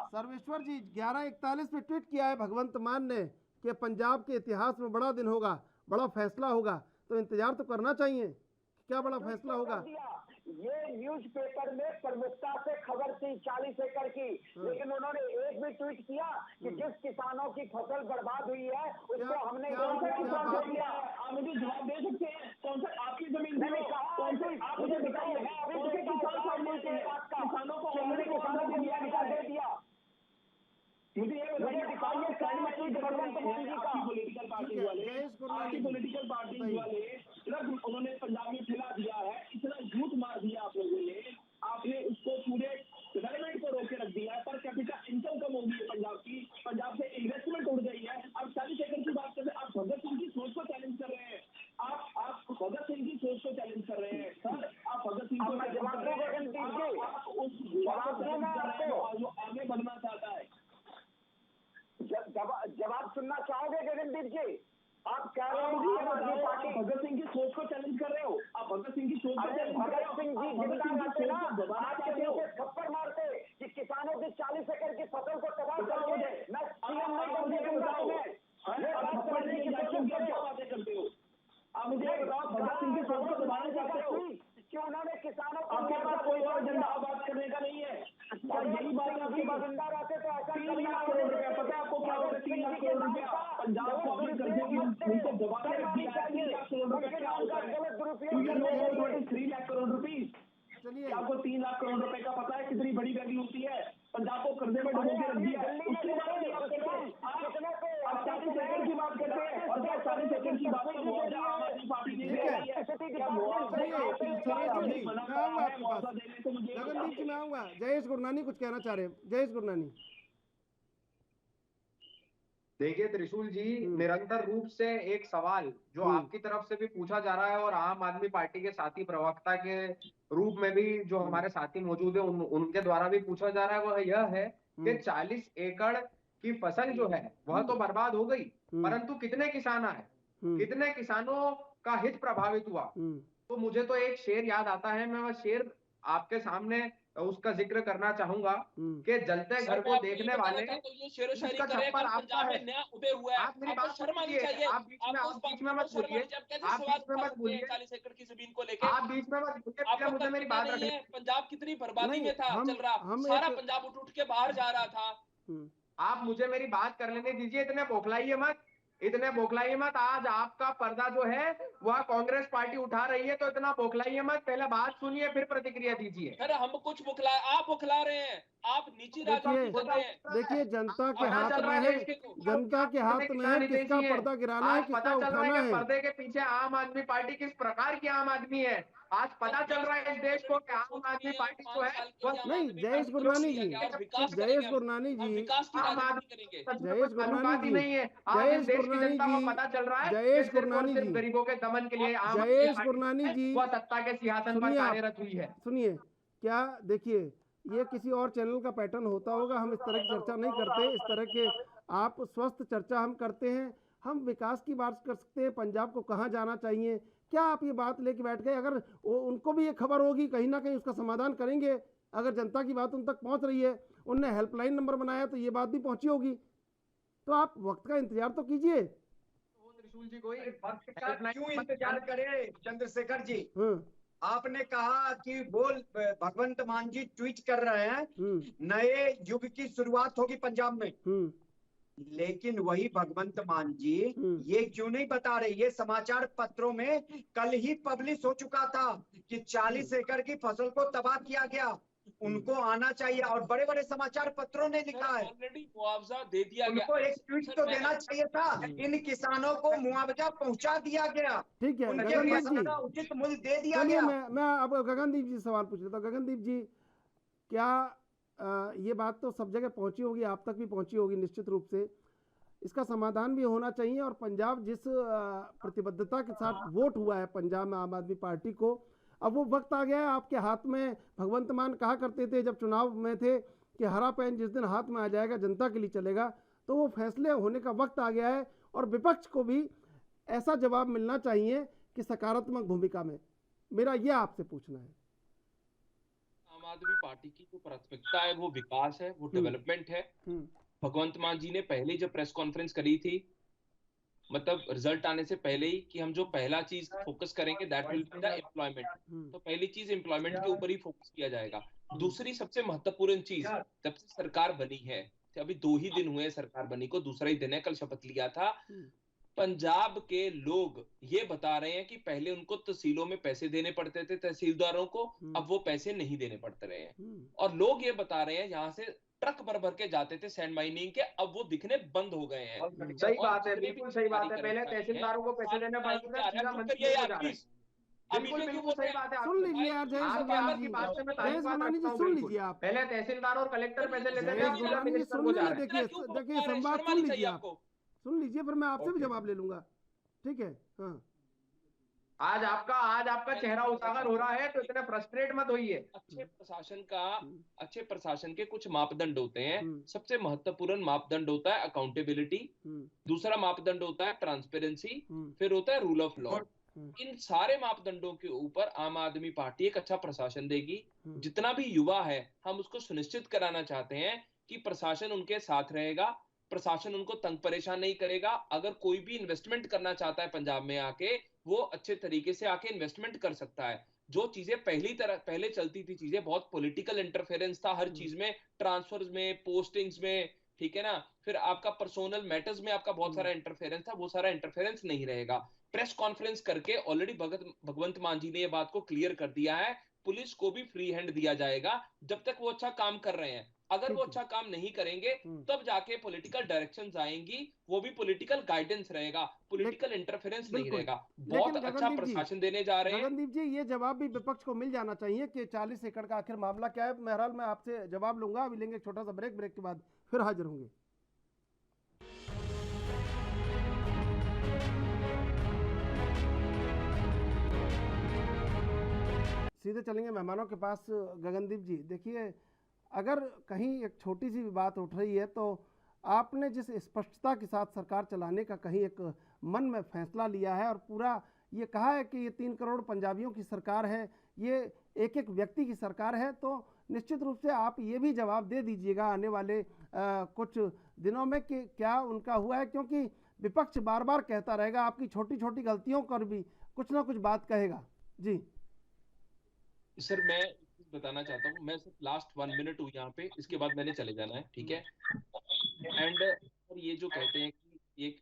सर्वेश्वर जी, 11:41 पे ट्वीट किया है भगवंत मान ने कि पंजाब के इतिहास में बड़ा दिन होगा, बड़ा फैसला होगा। तो इंतजार तो करना चाहिए, क्या बड़ा फैसला होगा। ये न्यूज़पेपर में प्रमुखता से खबर थी 40 एकड़ की, लेकिन उन्होंने एक भी ट्वीट किया कि जिस किसानों की फसल बर्बाद हुई है उसको हमने दिया। आप मुझे जवाब दे सकते हैं कौन सा आपकी जमीन कौन से आप मुझे बताइए किसानों को हमने दे दिया। मुझे ये बताइए आपकी पॉलिटिकल पार्टी वाले उन्होंने पंजाब में फैला दिया है, इतना झूठ मार दिया आप लोगों ने, आपने उसको पूरे डेवलपमेंट को रोके रख दिया है। पर कैपिटल इनकम कम हो गई है पंजाब की, पंजाब से इन्वेस्टमेंट उड़ गई है। अब 40 एकड़ की बात करते हैं, आप भगत सिंह की सोच को चैलेंज कर रहे हैं, आप भगत सिंह की सोच को चैलेंज कर रहे हैं। सर आप भगत सिंह को जो आगे बढ़ना चाहता है जवाब सुनना चाहोगे गगनदीप जी। आप कह रहे हो भगत सिंह की सोच को चैलेंज कर रहे हो, आप भगत सिंह की सोच को भगत सिंह जी थप्पड़ मारते कि किसानों की 40 एकड़ की फसल को तबाह करोगे, मैं सीएम नहीं क्या बातें करते हो। आप मुझे बताओ भगत सिंह की सोच को दबाना चाहते हो कि उन्होंने किसानों को, आपके पास कोई और एजेंडा बात करने का नहीं है। क्या यही बात आपकी जिंदा रहते तो ऐसा 3 लाख करोड़ रुपया, पता है आपको क्या होगा 3 लाख करोड़ रुपया पंजाब को अपने कर्जे की उनको दबा के रख दिया है। 3 लाख करोड़ रुपया क्या होता है 3 लाख करोड़ रुपीज। आपको 3 लाख करोड़ रुपए का पता है कितनी बड़ी वैल्यू होती है। पंजाब को कर्जे में डुबो के रख दिया है, उसके बारे में बात करते हैं। आप 40 एकड़ की बात करते हैं और 40 एकड़ की बात में मुआवजा आम आदमी पार्टी ने दिया है। गगनदीप जी मैं आऊंगा, जयेश गुरनानी कुछ कहना चाह रहे हैं। जयेश गुरनानी देखिए त्रिशूल जी, निरंतर रूप से एक सवाल जो आपकी तरफ से भी पूछा जा रहा है और आम आदमी पार्टी के साथी प्रवक्ता के रूप में भी जो हमारे साथी मौजूद है उनके द्वारा भी पूछा जा रहा है, वह यह है कि 40 एकड़ की फसल जो है वह तो बर्बाद हो गई, परंतु कितने किसान आए, कितने किसानों का हित प्रभावित हुआ। तो मुझे तो एक शेर याद आता है, मैं वह शेर आपके सामने उसका जिक्र करना चाहूंगा कि जलते घर को देखने वाले तो ये शेरो शायरी करे पंजाब में नया उदय हुआ है, आप मेरी बात शर्म आनी चाहिए। आप बीच में मत बोलिए, आप बीच में मत बोलिए, 40 एकड़ की जमीन को लेकर आप बीच में मत बोलिए, पहले मुझे मेरी बात रखने। पंजाब कितनी बर्बादी में था, चल रहा सारा पंजाब उठ के बाहर जा रहा था। आप मुझे मेरी बात कर लेने दीजिए, इतने बौखलाइए मत, इतने बौखलाइए मत। आज आपका पर्दा जो है वह कांग्रेस पार्टी उठा रही है, तो इतना बौखलाइए मत, पहले बात सुनिए फिर प्रतिक्रिया दीजिए। अरे हम कुछ बुखला, आप बुखला रहे हैं, आप नीची राजनीति कर रहे हैं। देखिए जनता के हाथ में है, जनता के हाथ में है किसका पर्दा गिराना है, किसका उठाना है। पर्दे के पीछे आम आदमी पार्टी किस प्रकार की आम आदमी है, आज पता चल रहा है इस देश को कि आम आदमी पार्टी जो है नहीं। जयेश गुरनानी जी, जयेश गुरनानी जी, जयेश गुरनानी नहीं है, जयेश गुरनानी जी, पता चल रहा है जयेश गुरनानी जी, गरीबों के दमन के लिए जयेश गुरनानी जी वह सत्ता के सिंहासन पर कार्यरत हुई है। सुनिए, क्या देखिए ये किसी और चैनल का पैटर्न होता होगा, हम इस तरह की चर्चा नहीं करते, इस तरह के आप स्वस्थ चर्चा हम करते हैं, हम विकास की बात कर सकते हैं, पंजाब को कहाँ जाना चाहिए। क्या आप ये बात लेके बैठ गए? अगर उनको भी ये खबर होगी कहीं ना कहीं उसका समाधान करेंगे। अगर जनता की बात उन तक पहुंच रही है, उनने हेल्पलाइन नंबर बनाया तो ये बात भी पहुंची होगी, तो आप वक्त का इंतजार तो कीजिए। त्रिशूल जी कोई वक्त का क्यों इंतजार करें चंद्रशेखर जी? आपने कहा कि बोल भगवंत मान जी ट्वीट कर रहे हैं नए युग की शुरुआत होगी पंजाब में, लेकिन वही भगवंत मान जी ये क्यों नहीं बता रहे? ये समाचार पत्रों में कल ही पब्लिश हो चुका था कि 40 एकड़ की फसल को तबाह किया गया, उनको आना चाहिए, और बड़े बड़े समाचार पत्रों ने लिखा है ऑलरेडी मुआवजा दे दिया गया। उनको एक ट्वीट तो देना चाहिए था, इन किसानों को मुआवजा पहुंचा दिया गया, ठीक है उनके फसल का उचित मूल्य दे दिया गया। मैं अब गगनदीप जी सवाल पूछ लेता हूँ। गगनदीप जी, क्या ये बात तो सब जगह पहुंची होगी, आप तक भी पहुंची होगी निश्चित रूप से, इसका समाधान भी होना चाहिए। और पंजाब जिस प्रतिबद्धता के साथ वोट हुआ है पंजाब में आम आदमी पार्टी को, अब वो वक्त आ गया है आपके हाथ में। भगवंत मान कहा करते थे जब चुनाव में थे कि हरा पेन जिस दिन हाथ में आ जाएगा जनता के लिए चलेगा, तो वो फैसले होने का वक्त आ गया है। और विपक्ष को भी ऐसा जवाब मिलना चाहिए कि सकारात्मक भूमिका में। मेरा ये आपसे पूछना है। आम आदमी पार्टी की जो प्राथमिकता है वो विकास है, वो डेवलपमेंट है। भगवंत मान जी ने पहले जब प्रेस कॉन्फ्रेंस करी थी, मतलब रिजल्ट आने से पहले ही, कि हम जो पहला चीज फोकस करेंगे that will be the employment, तो पहली चीज एम्प्लॉयमेंट के ऊपर ही फोकस किया जाएगा। दूसरी सबसे महत्वपूर्ण चीज, जब से सरकार बनी है, अभी 2 ही दिन हुए सरकार बनी को, दूसरा ही दिन है, कल शपथ लिया था, पंजाब के लोग ये बता रहे हैं कि पहले उनको तहसीलों में पैसे देने पड़ते थे तहसीलदारों को, अब वो पैसे नहीं देने पड़ते रहे हैं। और लोग ये बता रहे हैं यहाँ से ट्रक भर भर के जाते थे सैंड माइनिंग के, अब वो दिखने बंद हो गए हैं। सही बात है, बिल्कुल सही बात है। पहले तहसीलदारों को पैसे देने पड़ते थे, सीधा मंत्री को जा रहे हैं। बिल्कुल बिल्कुल सही बात है। सुन लीजिए यार, आपकी बात से मैं तारीफ बात रखता हूं। सुन लीजिए आप, पहले तहसीलदार और कलेक्टर पैसे लेते थे, देखिए संवाद सुन लीजिए आप, सुन लीजिए, फिर मैं आपसे भी जवाब ले लूंगा, ठीक है। हाँ, आज आपका चेहरा उजागर हो रहा है, तो इतने फ्रस्ट्रेट मत होइए। अच्छे प्रशासन के कुछ मापदंड होते हैं। सबसे महत्वपूर्ण मापदंड होता है अकाउंटेबिलिटी, दूसरा मापदंड होता है ट्रांसपेरेंसी, फिर होता है रूल ऑफ लॉ। इन सारे मापदंडों के ऊपर आम आदमी पार्टी एक अच्छा प्रशासन देगी। जितना भी युवा है, हम उसको सुनिश्चित कराना चाहते हैं कि प्रशासन उनके साथ रहेगा, प्रशासन उनको तंग परेशान नहीं करेगा। अगर कोई भी इन्वेस्टमेंट करना चाहता है पंजाब में आके, वो अच्छे तरीके से आके इन्वेस्टमेंट कर सकता है। जो चीजें पहले चलती थी, चीजें बहुत पॉलिटिकल इंटरफेरेंस था हर चीज में, ट्रांसफर्स में, पोस्टिंग्स में, ठीक है ना, फिर आपका पर्सनल मैटर्स में आपका बहुत सारा इंटरफेरेंस था, वो सारा इंटरफेरेंस नहीं रहेगा। प्रेस कॉन्फ्रेंस करके ऑलरेडी भगवंत मान जी ने ये बात को क्लियर कर दिया है, पुलिस को भी फ्री हैंड दिया जाएगा जब तक वो अच्छा काम कर रहे हैं। अगर वो अच्छा काम नहीं करेंगे तब जाके पॉलिटिकल डायरेक्शंस आएंगी, वो भी पॉलिटिकल गाइडेंस रहेगा, पॉलिटिकल इंटरफेरेंस नहीं रहेगा। बहुत अच्छा प्रशासन देने जा रहे हैं। गगनदीप जी, ये जवाब भी विपक्ष को मिल जाना चाहिए कि 40 एकड़ का आखिर मामला क्या है। बहरहाल मैं आपसे जवाब लूंगा, अभी लेंगे छोटा सा ब्रेक, ब्रेक के बाद फिर हाजिर होंगे। सीधे चलेंगे मेहमानों के पास। गगनदीप जी, देखिए, अगर कहीं एक छोटी सी भी बात उठ रही है तो आपने जिस स्पष्टता के साथ सरकार चलाने का कहीं एक मन में फैसला लिया है और पूरा ये कहा है कि ये 3 करोड़ पंजाबियों की सरकार है, ये एक एक व्यक्ति की सरकार है, तो निश्चित रूप से आप ये भी जवाब दे दीजिएगा आने वाले कुछ दिनों में कि क्या उनका हुआ है, क्योंकि विपक्ष बार बार कहता रहेगा, आपकी छोटी छोटी गलतियों पर भी कुछ ना कुछ बात कहेगा। जी सर, मैं बताना चाहता हूँ, मैं सिर्फ लास्ट 1 मिनट हूँ यहाँ पे, इसके बाद मैंने चले जाना है, ठीक है। एंड ये जो कहते हैं कि एक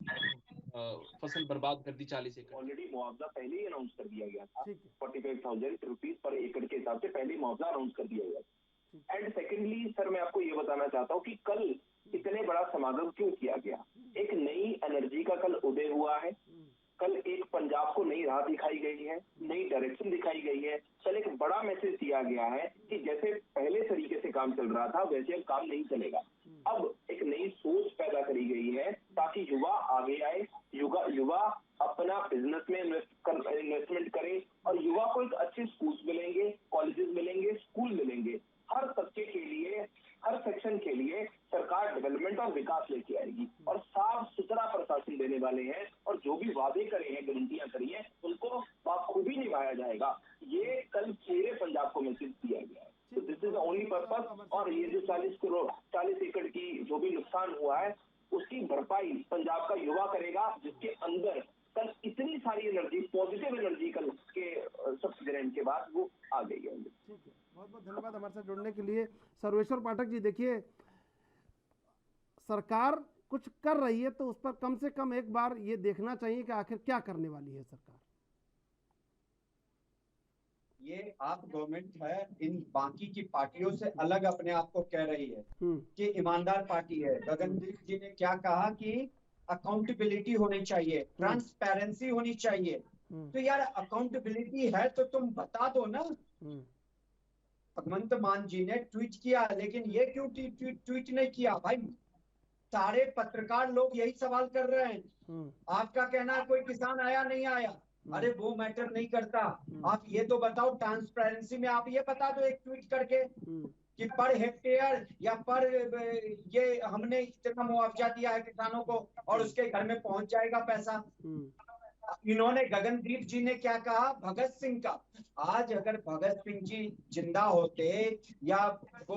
फसल बर्बाद कर दी 40 एकड़, ऑलरेडी मुआवजा पहले ही अनाउंस कर दिया गया था, 45,000 रुपीज पर एकड़ के हिसाब से पहले ही मुआवजा अनाउंस कर दिया गया। एंड सेकेंडली सर, मैं आपको ये बताना चाहता हूँ कि कल इतने बड़ा समागम क्यों किया गया। एक नई एनर्जी का कल उदय हुआ है, कल एक पंजाब को नई राह दिखाई गई है, नई डायरेक्शन दिखाई गई है। कल एक बड़ा मैसेज दिया गया है कि जैसे पहले तरीके से काम चल रहा था वैसे अब काम नहीं चलेगा। अब एक नई सोच पैदा करी गई है ताकि युवा आगे आए, युवा अपना बिजनेस में इन्वेस्टमेंट करे और युवा को एक अच्छे स्कूल्स मिलेंगे, कॉलेजेस मिलेंगे, स्कूल मिलेंगे। हर तबके के लिए, हर सेक्शन के लिए सरकार डेवलपमेंट और विकास लेके आएगी और साफ सुथरा प्रशासन देने वाले हैं और जो भी वादे करे हैं, गारंटियां करी हैं, उनको बखूबी निभाया जाएगा। ये कल पूरे पंजाब को मैसेज दिया गया है। तो this is the only purpose. और ये जो 40 एकड़ की जो भी नुकसान हुआ है उसकी भरपाई पंजाब का युवा करेगा, जिसके अंदर कल इतनी सारी एनर्जी, पॉजिटिव एनर्जी कल के सब्सिडेंट के बाद वो आ गई है। बहुत बहुत धन्यवाद हमारे साथ जुड़ने के लिए। सर्वेश्वर पाठक जी, देखिए, सरकार कुछ कर रही है तो उस पर कम से कम एक बार ये देखना चाहिए कि आखिर क्या करने वाली है सरकार। ये आप गवर्नमेंट है, इन बाकी की पार्टियों से अलग अपने आप को कह रही है कि ईमानदार पार्टी है। गगनदीप जी ने क्या कहा कि अकाउंटेबिलिटी होनी चाहिए, ट्रांसपेरेंसी होनी चाहिए। तो यार अकाउंटेबिलिटी है तो तुम बता दो ना, भगवंत मान जी ने ट्वीट किया, लेकिन ये क्यों ट्वीट नहीं किया भाई? सारे पत्रकार लोग यही सवाल कर रहे हैं। आपका कहना है कोई किसान आया नहीं आया, अरे वो मैटर नहीं करता। आप ये तो बताओ, ट्रांसपेरेंसी में आप ये बता दो एक ट्वीट करके कि पर हेक्टेयर या पर ये हमने इतना मुआवजा दिया है किसानों को और उसके घर में पहुंच जाएगा पैसा। इन्होंने, गगनदीप जी ने क्या कहा? भगत सिंह का। आज अगर भगत सिंह जी जिंदा होते या वो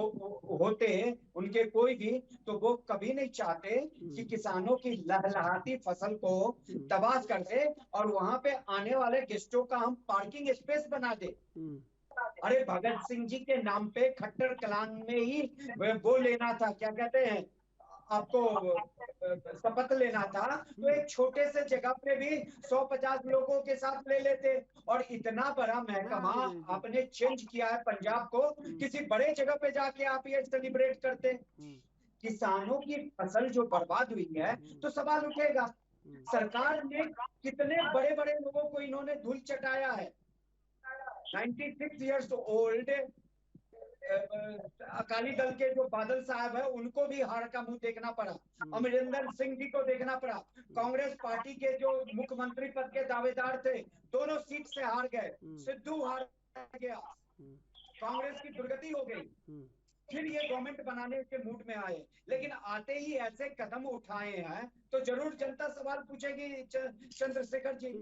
होते उनके कोई भी, तो वो कभी नहीं चाहते कि किसानों की लहलहाती फसल को तबाह कर दे और वहां पे आने वाले गेस्टों का हम पार्किंग स्पेस बना दे। अरे भगत सिंह जी के नाम पे खट्टर कलान में ही वो लेना था, क्या कहते हैं, आपको शपथ लेना था, तो एक छोटे से जगह पे भी 150 लोगों के साथ ले लेते। और इतना बड़ा महकमा आपने चेंज किया है पंजाब को, किसी बड़े जगह पे जाके आप ये सेलिब्रेट करते। किसानों की फसल जो बर्बाद हुई है तो सवाल उठेगा, सरकार ने कितने बड़े बड़े लोगों को इन्होंने धूल चटाया है। 96 ईयर्स ओल्ड अकाली दल के जो बादल साहब है उनको भी हार का मुंह देखना पड़ा, अमरिंदर सिंह जी को देखना पड़ा। कांग्रेस पार्टी के जो मुख्यमंत्री पद के दावेदार थे दोनों सीट से हार गए, सिद्धू हार गया, कांग्रेस की दुर्गति हो गई। फिर ये गवर्नमेंट बनाने के मूड में आए, लेकिन आते ही ऐसे कदम उठाए हैं तो जरूर जनता सवाल पूछेगी चंद्रशेखर जी।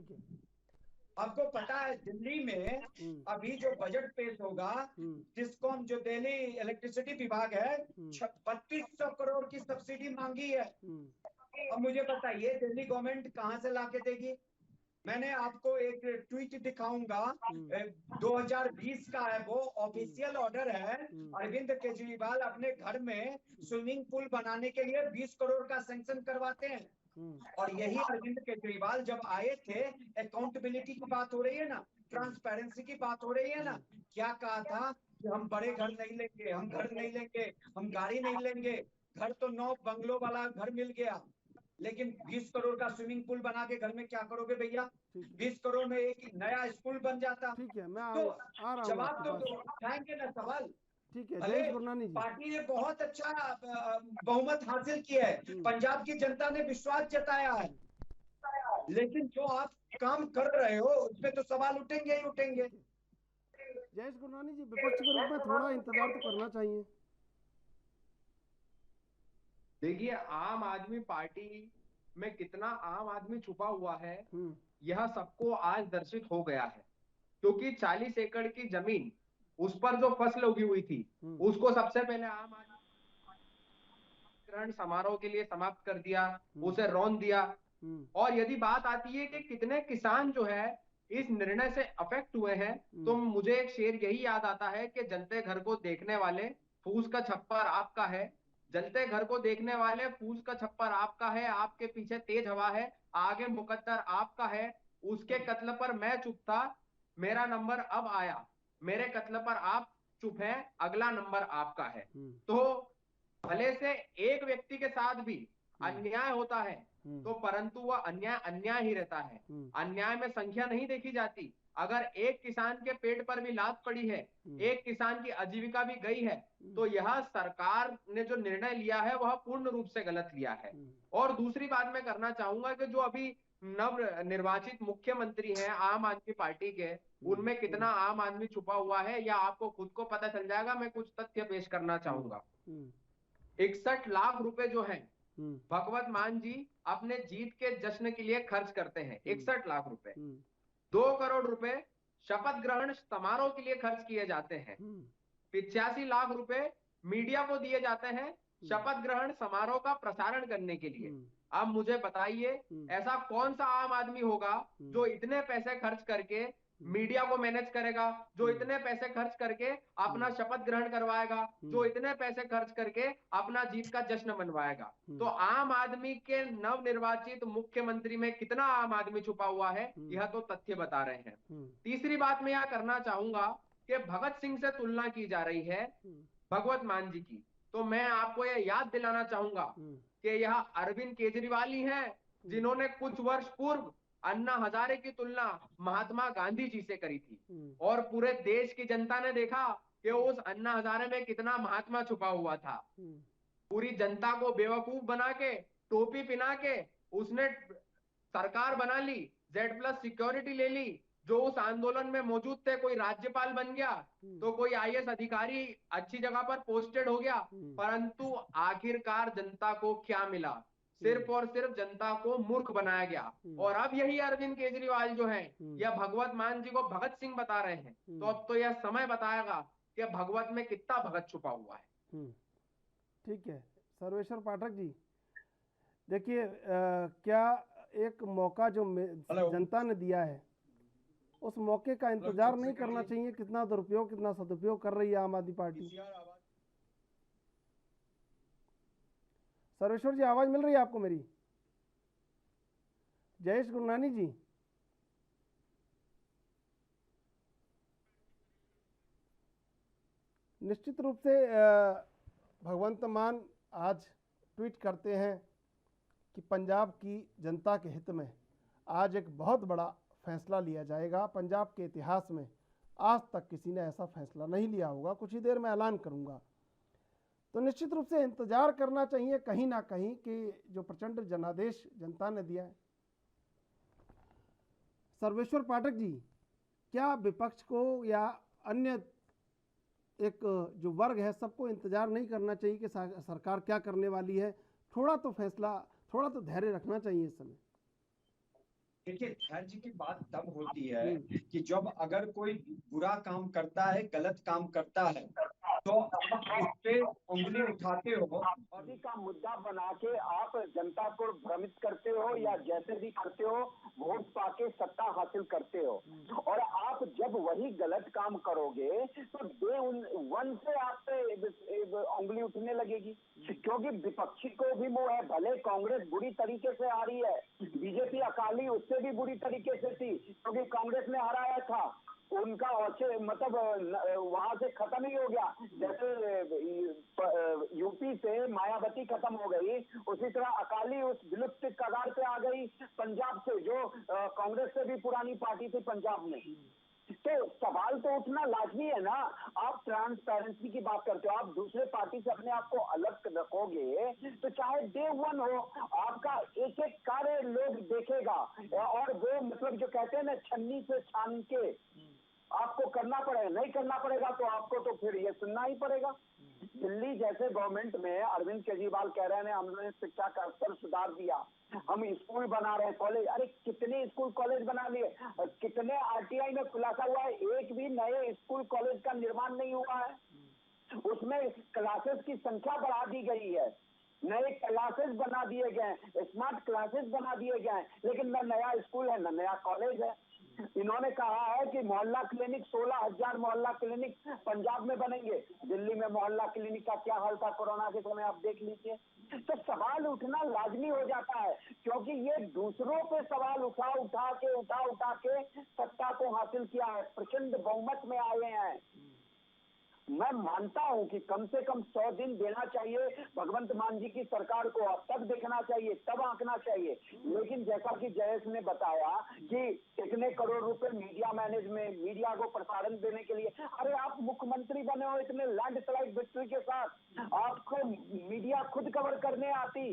आपको पता है दिल्ली में अभी जो बजट पेश होगा, डिस्कॉम जो दिल्ली इलेक्ट्रिसिटी विभाग है 3200 करोड़ की सब्सिडी मांगी है। अब मुझे बताइए दिल्ली गवर्नमेंट कहां से लाके देगी? मैंने आपको एक ट्वीट दिखाऊंगा, 2020 का है वो, ऑफिशियल ऑर्डर है। अरविंद केजरीवाल अपने घर में स्विमिंग पूल बनाने के लिए 20 करोड़ का सैंक्शन करवाते हैं। और यही अरविंद केजरीवाल जब आए थे, अकाउंटेबिलिटी की बात हो रही है ना, ट्रांसपेरेंसी की बात हो रही है ना, क्या कहा था कि हम बड़े घर नहीं लेंगे, हम घर नहीं लेंगे, हम गाड़ी नहीं लेंगे। घर तो 9 बंगलों वाला घर मिल गया, लेकिन 20 करोड़ का स्विमिंग पूल बना के घर में क्या करोगे भैया? 20 करोड़ में एक नया स्कूल बन जाता। ठीक है, मैं तो आ रहा हूं जवाब तो उठाएंगे ना सवाल। ठीक है जयेश गुरनानी जी, पार्टी ने बहुत अच्छा बहुमत हासिल किया है, पंजाब की जनता ने विश्वास जताया है, लेकिन जो आप काम कर रहे हो उसमें तो सवाल उठेंगे ही उठेंगे। जयेश गुरनानी जी, विपक्ष के रूप में थोड़ा इंतजार तो करना चाहिए। देखिए, आम आदमी पार्टी में कितना आम आदमी छुपा हुआ है यह सबको आज दर्शित हो गया है, क्योंकि 40 एकड़ की जमीन, उस पर जो फसल उगी हुई थी उसको सबसे पहले आम आदमी ग्रहण समारोह के लिए समाप्त कर दिया, उसे रौंद दिया। और यदि बात आती है कि कितने किसान जो है इस निर्णय से अफेक्ट हुए हैं, तो मुझे एक शेर यही याद आता है कि जलते घर को देखने वाले फूस का छप्पर आपका है, जलते घर को देखने वाले फूस का छप्पर आपका है, आपके पीछे तेज हवा है, आगे मुकद्दर आपका है, उसके कत्ल पर मैं चुप था, मेरा नंबर अब आया, मेरे कत्ल पर आप चुप हैं, अगला नंबर आपका है। तो भले से एक व्यक्ति के साथ भी अन्याय होता है तो परंतु वह अन्याय अन्याय ही रहता है, अन्याय में संख्या नहीं देखी जाती। अगर एक किसान के पेट पर भी लात पड़ी है, एक किसान की आजीविका भी गई है, तो यह सरकार ने जो निर्णय लिया है वह पूर्ण रूप से गलत लिया है। और दूसरी बात मैं करना चाहूंगा कि जो अभी नव निर्वाचित मुख्यमंत्री हैं आम आदमी पार्टी के, उनमें कितना आम आदमी छुपा हुआ है या आपको खुद को पता चल जाएगा। मैं कुछ तथ्य पेश करना चाहूंगा। 61 लाख रुपए जो है भगवत मान जी अपने जीत के जश्न के लिए खर्च करते हैं, 61 लाख रुपए। 2 करोड़ रुपए शपथ ग्रहण समारोह के लिए खर्च किए जाते हैं। 85 लाख रुपए मीडिया को दिए जाते हैं शपथ ग्रहण समारोह का प्रसारण करने के लिए। अब मुझे बताइए, ऐसा कौन सा आम आदमी होगा जो इतने पैसे खर्च करके मीडिया को मैनेज करेगा, जो इतने पैसे खर्च करके अपना शपथ ग्रहण करवाएगा, जो इतने पैसे खर्च करके अपना जीत का जश्न मनवाएगा। तो आम आदमी के नवनिर्वाचित मुख्यमंत्री में कितना आम आदमी छुपा हुआ है, यह तो तथ्य बता रहे हैं। तीसरी बात मैं यह करना चाहूंगा कि भगत सिंह से तुलना की जा रही है भगवत मान जी की, तो मैं आपको यह याद दिलाना चाहूंगा कि यह अरविंद केजरीवाल ही हैं जिन्होंने कुछ वर्ष पूर्व अन्ना हजारे की तुलना महात्मा गांधी जी से करी थी, और पूरे देश की जनता ने देखा कि उस अन्ना हजारे में कितना महात्मा छुपा हुआ था। पूरी जनता को बेवकूफ बना के, टोपी पिना के उसने सरकार बना ली, Z+ सिक्योरिटी ले ली। जो उस आंदोलन में मौजूद थे, कोई राज्यपाल बन गया तो कोई IAS अधिकारी अच्छी जगह पर पोस्टेड हो गया, परंतु आखिरकार जनता को क्या मिला? सिर्फ और सिर्फ जनता को मूर्ख बनाया गया। और अब यही अरविंद केजरीवाल जो है या भगवत मान जी को भगत सिंह बता रहे हैं, तो अब तो यह समय बताएगा कि भगवत में कितना भगत छुपा हुआ है। ठीक है सर्वेश्वर पाठक जी, देखिए क्या एक मौका जो जनता ने दिया है उस मौके का इंतजार नहीं करना चाहिए? कितना दुरुपयोग कितना सदुपयोग कर रही है आम आदमी पार्टी? सर्वेश्वर जी आवाज मिल रही है आपको मेरी? जयेश गुरनानी जी, निश्चित रूप से भगवंत मान आज ट्वीट करते हैं कि पंजाब की जनता के हित में आज एक बहुत बड़ा फैसला लिया जाएगा। पंजाब के इतिहास में आज तक किसी ने ऐसा फैसला नहीं लिया होगा, कुछ ही देर में ऐलान करूंगा। तो निश्चित रूप से इंतजार करना चाहिए कहीं ना कहीं कि जो प्रचंड जनादेश जनता ने दिया है। सर्वेश्वर पाठक जी, क्या विपक्ष को या अन्य एक जो वर्ग है सबको इंतजार नहीं करना चाहिए कि सरकार क्या करने वाली है? थोड़ा तो फैसला, थोड़ा तो धैर्य रखना चाहिए इस समय। देखिए धैर्य की बात तब होती है कि जब अगर कोई बुरा काम करता है, गलत काम करता है, तो आप उस पे उंगली उठाते हो और का मुद्दा बना के आप जनता को भ्रमित करते हो या जैसे भी करते हो वोट पाके सत्ता हासिल करते हो। और आप जब वही गलत काम करोगे तो डे वन से आप पे उंगली उठने लगेगी, क्योंकि विपक्षी को भी मोह है। भले कांग्रेस बुरी तरीके से आ रही है, बीजेपी अकाली उससे भी बुरी तरीके से थी क्योंकि कांग्रेस ने हराया था, उनका मतलब वहां से खत्म ही हो गया। जैसे यूपी से मायावती खत्म हो गई, उसी तरह अकाली उस विलुप्त कगार पे आ गई पंजाब से, जो कांग्रेस से भी पुरानी पार्टी थी पंजाब में। तो सवाल तो उठना लाजमी है ना। आप ट्रांसपेरेंसी की बात करते हो, आप दूसरे पार्टी से अपने आप को अलग रखोगे तो चाहे डे वन हो, आपका एक एक कार्य लोग देखेगा और वो मतलब जो कहते हैं ना छन्नी से छान के आपको करना पड़ेगा। नहीं करना पड़ेगा तो आपको तो फिर ये सुनना ही पड़ेगा। दिल्ली जैसे गवर्नमेंट में अरविंद केजरीवाल कह रहे हैं हमने शिक्षा का स्तर सुधार दिया, हम स्कूल बना रहे हैं, कॉलेज, अरे कितने स्कूल कॉलेज बना लिए, कितने RTI में खुलासा हुआ है एक भी नए स्कूल कॉलेज का निर्माण नहीं हुआ है। उसमें क्लासेस की संख्या बढ़ा दी गई है, नए क्लासेस बना दिए गए, स्मार्ट क्लासेस बना दिए गए, लेकिन न नया स्कूल है न नया कॉलेज है। इन्होंने कहा है कि मोहल्ला क्लिनिक 16,000 मोहल्ला क्लिनिक पंजाब में बनेंगे। दिल्ली में मोहल्ला क्लिनिक का क्या हाल था कोरोना के समय, आप देख लीजिए। तो सवाल उठना लाजमी हो जाता है, क्योंकि ये दूसरों पे सवाल उठा के सत्ता को हासिल किया है, प्रचंड बहुमत में आए हैं। मैं मानता हूं कि कम से कम 100 दिन देना चाहिए भगवंत मान जी की सरकार को, तब देखना चाहिए, तब आंकना चाहिए। लेकिन जैसा कि जयेश ने बताया कि इतने करोड़ रुपए मीडिया मैनेजमेंट, मीडिया को प्रसारण देने के लिए, अरे आप मुख्यमंत्री बने हो इतने लैंडस्लाइड विक्ट्री के साथ, आपको मीडिया खुद कवर करने आती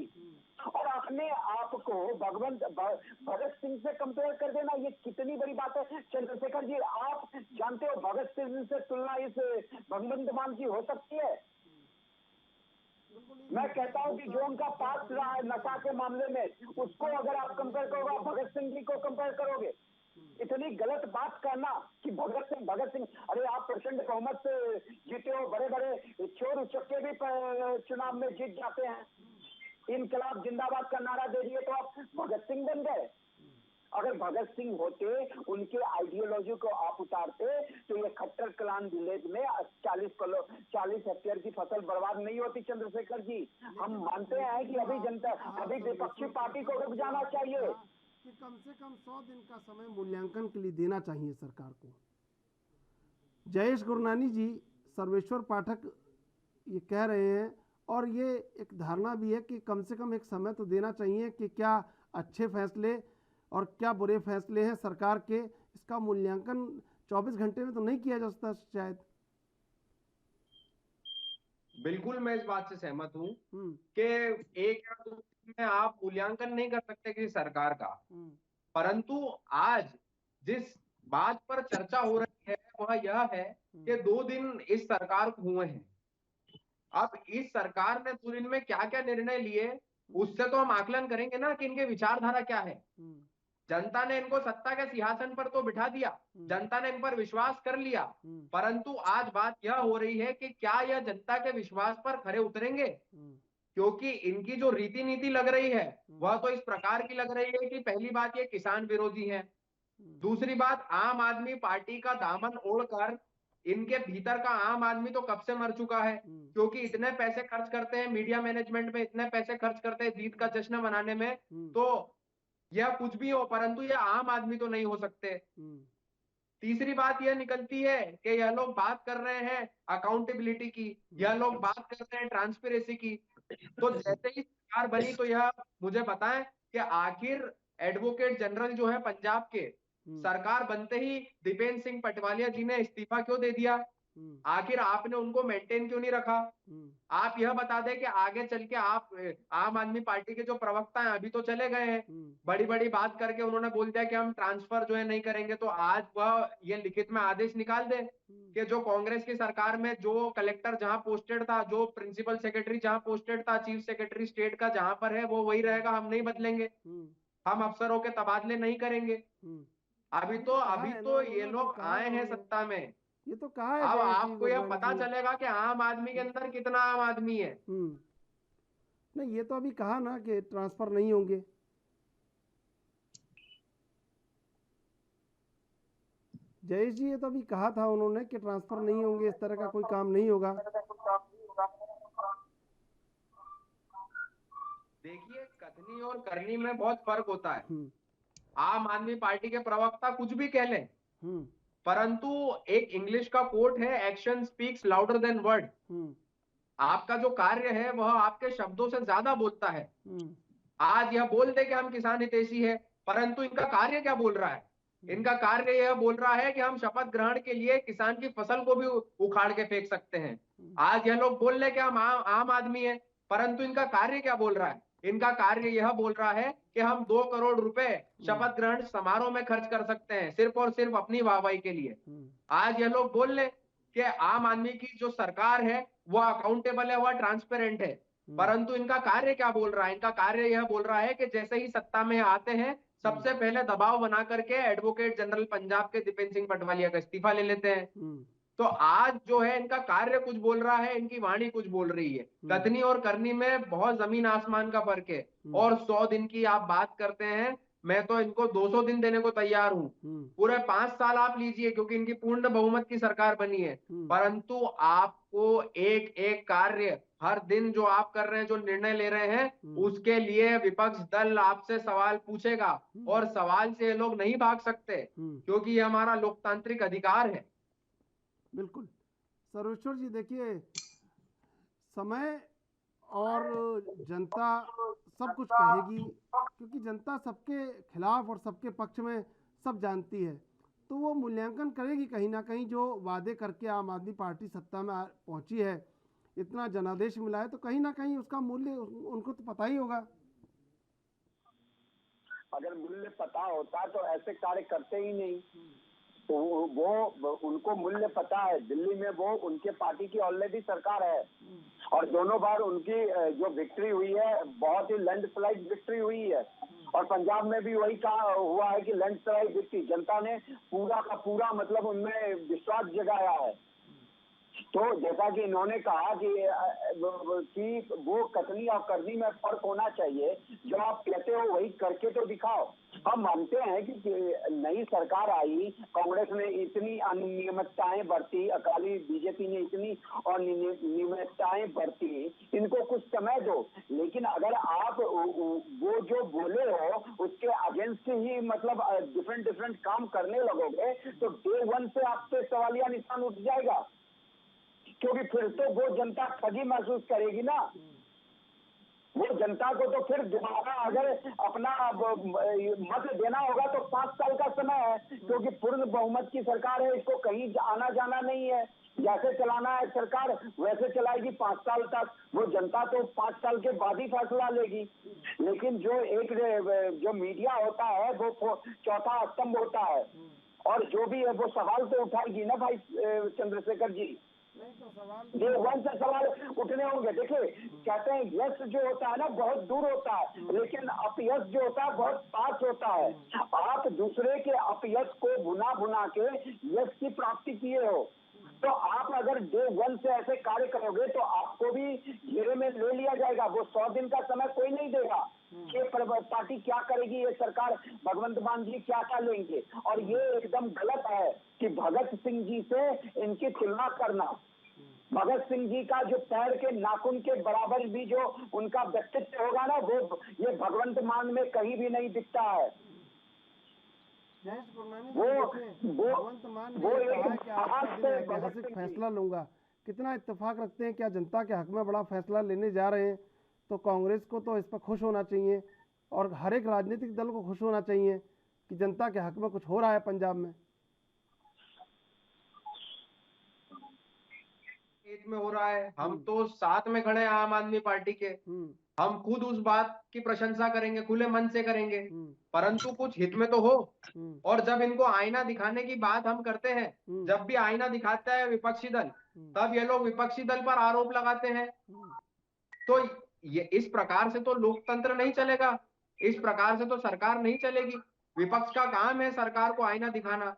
और अपने आप को भगत सिंह से कंपेयर कर देना, ये कितनी बड़ी बात है। चंद्रशेखर जी, आप जानते हो भगत सिंह से तुलना इस भगवंत मान की हो सकती है? मैं कहता हूं कि जो उनका पास रहा है नशा के मामले में, उसको अगर आप कंपेयर करोगे, भगत सिंह जी को कंपेयर करोगे, इतनी गलत बात करना कि भगत सिंह, अरे आप प्रचंड बहुमत से जीते हो, बड़े बड़े चोर उचक्के भी चुनाव में जीत जाते हैं, इनकलाब जिंदाबाद का नारा दे दिए तो आप भगत सिंह बन गए। अगर भगत सिंह होते, उनके आइडियोलॉजी को आप उतारते तो ये खट्टर कलान विलेज में 40 हेक्टेयर की फसल बर्बाद नहीं होती। चंद्रशेखर जी, हम मानते हैं कि अभी विपक्षी पार्टी को रुक जाना चाहिए कि कम से कम 100 दिन का समय मूल्यांकन के लिए देना चाहिए सरकार को। जयेश गुरनानी जी, सर्वेश्वर पाठक ये कह रहे हैं और ये एक धारणा भी है कि कम से कम एक समय तो देना चाहिए कि क्या अच्छे फैसले और क्या बुरे फैसले हैं सरकार के, इसका मूल्यांकन 24 घंटे में तो नहीं किया जा सकता शायद। बिल्कुल मैं इस बात से सहमत हूँ कि एक या दो दिन में आप मूल्यांकन नहीं कर सकते किसी सरकार का, परंतु आज जिस बात पर चर्चा हो रही है वह यह है कि 2 दिन इस सरकार को हुए हैं। अब इस सरकार ने 2 दिन में क्या क्या निर्णय लिए उससे तो हम आकलन करेंगे ना कि इनके विचारधारा क्या है। जनता ने इनको सत्ता के सिंहासन पर तो बिठा दिया, जनता ने इन पर विश्वास कर लिया, परंतु आज बात यह हो रही है कि क्या यह जनता के विश्वास पर खरे उतरेंगे, क्योंकि इनकी जो रीति नीति लग रही है वह तो इस प्रकार की लग रही है कि पहली बात ये किसान विरोधी है, दूसरी बात आम आदमी पार्टी का दामन ओढ़कर इनके भीतर का आम आदमी तो कब से मर चुका है, क्योंकि इतने पैसे खर्च करते हैं मीडिया मैनेजमेंट में, इतने पैसे खर्च करते हैं जीत का जश्न मनाने में, तो यह कुछ भी हो परंतु यह आम आदमी तो नहीं हो सकते। तीसरी बात यह निकलती है कि यह लोग बात कर रहे हैं अकाउंटेबिलिटी की, यह लोग बात कर रहे हैं ट्रांसपेरेंसी की, तो जैसे ही सरकार बनी तो यह मुझे बताएं कि आखिर एडवोकेट जनरल जो है पंजाब के, सरकार बनते ही दीपेंद्र सिंह पटवालिया जी ने इस्तीफा क्यों दे दिया, आखिर आपने उनको मेंटेन क्यों नहीं रखा। आप यह बता दें कि आगे चल के आप आम आदमी पार्टी के जो प्रवक्ता हैं अभी तो चले गए हैं, बड़ी बड़ी बात करके उन्होंने बोल दिया कि हम ट्रांसफर जो है नहीं करेंगे, तो आज वह ये लिखित में आदेश निकाल दे कि जो कांग्रेस की सरकार में जो कलेक्टर जहां पोस्टेड था, जो प्रिंसिपल सेक्रेटरी जहां पोस्टेड था, चीफ सेक्रेटरी स्टेट का जहां पर है वो वही रहेगा, हम नहीं बदलेंगे, हम अफसरों के तबादले नहीं करेंगे। अभी तो ये लोग आए हैं सत्ता में, ये तो कहा है। अब आपको यह पता चलेगा कि आम आदमी के अंदर कितना आम आदमी है। नहीं, ये तो अभी कहा ना कि ट्रांसफर नहीं होंगे। जयेश जी, ये तो अभी कहा था उन्होंने कि ट्रांसफर नहीं होंगे, इस तरह का कोई काम नहीं होगा। देखिए, कथनी और करनी में बहुत फर्क होता है। आम आदमी पार्टी के प्रवक्ता कुछ भी कह लें, परंतु एक इंग्लिश का कोट है, action speaks louder than word. आपका जो कार्य है वह आपके शब्दों से ज्यादा बोलता है। आज यह बोल दे कि हम किसान हितैषी है, परंतु इनका कार्य क्या बोल रहा है, इनका कार्य यह बोल रहा है कि हम शपथ ग्रहण के लिए किसान की फसल को भी उखाड़ के फेंक सकते हैं। आज यह लोग बोल रहे कि हम आम आदमी है, परंतु इनका कार्य क्या बोल रहा है, इनका कार्य यह बोल रहा है कि हम 2 करोड़ रुपए शपथ ग्रहण समारोह में खर्च कर सकते हैं सिर्फ और सिर्फ अपनी वाहवाही के लिए। आज यह लोग बोल रहे कि आम आदमी की जो सरकार है वह अकाउंटेबल है, वह ट्रांसपेरेंट है, परंतु इनका कार्य क्या बोल रहा है, इनका कार्य यह बोल रहा है कि जैसे ही सत्ता में आते हैं सबसे पहले दबाव बना करके एडवोकेट जनरल पंजाब के दीपेंद्र सिंह पटवालिया का इस्तीफा ले लेते हैं। तो आज जो है इनका कार्य कुछ बोल रहा है, इनकी वाणी कुछ बोल रही है। कथनी और करनी में बहुत जमीन आसमान का फर्क है। और 100 दिन की आप बात करते हैं, मैं तो इनको 200 दिन देने को तैयार हूं। पूरे 5 साल आप लीजिए, क्योंकि इनकी पूर्ण बहुमत की सरकार बनी है, परंतु आपको एक एक कार्य हर दिन जो आप कर रहे हैं, जो निर्णय ले रहे हैं, उसके लिए विपक्ष दल आपसे सवाल पूछेगा, और सवाल से लोग नहीं भाग सकते, क्योंकि ये हमारा लोकतांत्रिक अधिकार है। बिल्कुल सर्वेश्वर जी, देखिए समय और जनता सब कुछ कहेगी, क्योंकि जनता सबके खिलाफ और सबके पक्ष में सब जानती है, तो वो मूल्यांकन करेगी कहीं ना कहीं। जो वादे करके आम आदमी पार्टी सत्ता में पहुंची है, इतना जनादेश मिला है, तो कहीं ना कहीं उसका मूल्य उनको तो पता ही होगा। अगर मूल्य पता होता तो ऐसे कार्य करते ही नहीं। तो वो उनको मूल्य पता है। दिल्ली में वो उनके पार्टी की ऑलरेडी सरकार है, और दोनों बार उनकी जो विक्ट्री हुई है बहुत ही लैंडस्लाइड विक्ट्री हुई है, और पंजाब में भी वही कहा हुआ है कि लैंडस्लाइड विक्ट्री। जनता ने पूरा का पूरा मतलब उनमें विश्वास जगाया है। तो जैसा कि इन्होंने कहा कि वो कथनी और करनी में फर्क होना चाहिए, जो आप कहते हो वही करके तो दिखाओ। हम मानते हैं कि नई सरकार आई, कांग्रेस ने इतनी अनियमितताएं बरती, अकाली बीजेपी ने इतनी अनियमितताएं बरती, इनको कुछ समय दो। लेकिन अगर आप वो जो बोले हो उसके अगेंस्ट ही मतलब डिफरेंट काम करने लगोगे, तो डे 1 से आपसे सवालिया निशान उठ जाएगा, क्योंकि फिर तो वो जनता ठगी महसूस करेगी ना। वो जनता को तो फिर दोबारा अगर अपना मत देना होगा तो 5 साल का समय है, क्योंकि पूर्ण बहुमत की सरकार है, इसको कहीं आना जाना नहीं है। जैसे चलाना है सरकार वैसे चलाएगी 5 साल तक। वो जनता तो 5 साल के बाद ही फैसला लेगी। लेकिन जो मीडिया होता है वो चौथा स्तंभ होता है, और जो भी है वो सवाल तो उठाएगी ना भाई चंद्रशेखर जी। जो वन से सवाल उठने होंगे। देखिए कहते हैं यश जो होता है ना बहुत दूर होता है, लेकिन अपयश जो होता है बहुत पास होता है। आप दूसरे के अपयश को भुना भुना के यश की प्राप्ति किए हो, तो आप अगर डे 1 से ऐसे कार्य करोगे तो आपको भी घेरे में ले लिया जाएगा। वो 100 दिन का समय कोई नहीं देगा कि पार्टी क्या करेगी, ये सरकार भगवंत मान जी क्या क्या लेंगे। और ये एकदम गलत है कि भगत सिंह जी से इनकी तुलना करना। भगत सिंह जी का जो पैर के नाखून के बराबर भी जो उनका व्यक्तित्व होगा ना, वो ये भगवंत मान में कहीं भी नहीं दिखता है। वो ऐतिहासिक फैसला लूंगा। कितना इत्तेफाक रखते हैं, क्या जनता के हक में बड़ा फैसला लेने जा रहे हैं, तो कांग्रेस को तो इस पर खुश होना चाहिए और हर एक राजनीतिक दल को खुश होना चाहिए कि जनता के हक में कुछ हो रहा है पंजाब में। में हो रहा है, हम तो साथ में खड़े हैं आम आदमी पार्टी के। हम खुद उस बात की प्रशंसा करेंगे, खुले मन से करेंगे, परंतु कुछ हित में तो हो। और जब इनको आईना दिखाने की बात हम करते हैं, जब भी आईना दिखाता है विपक्षी दल, तब ये लोग विपक्षी दल पर आरोप लगाते हैं। तो ये इस प्रकार से तो लोकतंत्र नहीं चलेगा, इस प्रकार से तो सरकार नहीं चलेगी। विपक्ष का काम है सरकार को आईना दिखाना।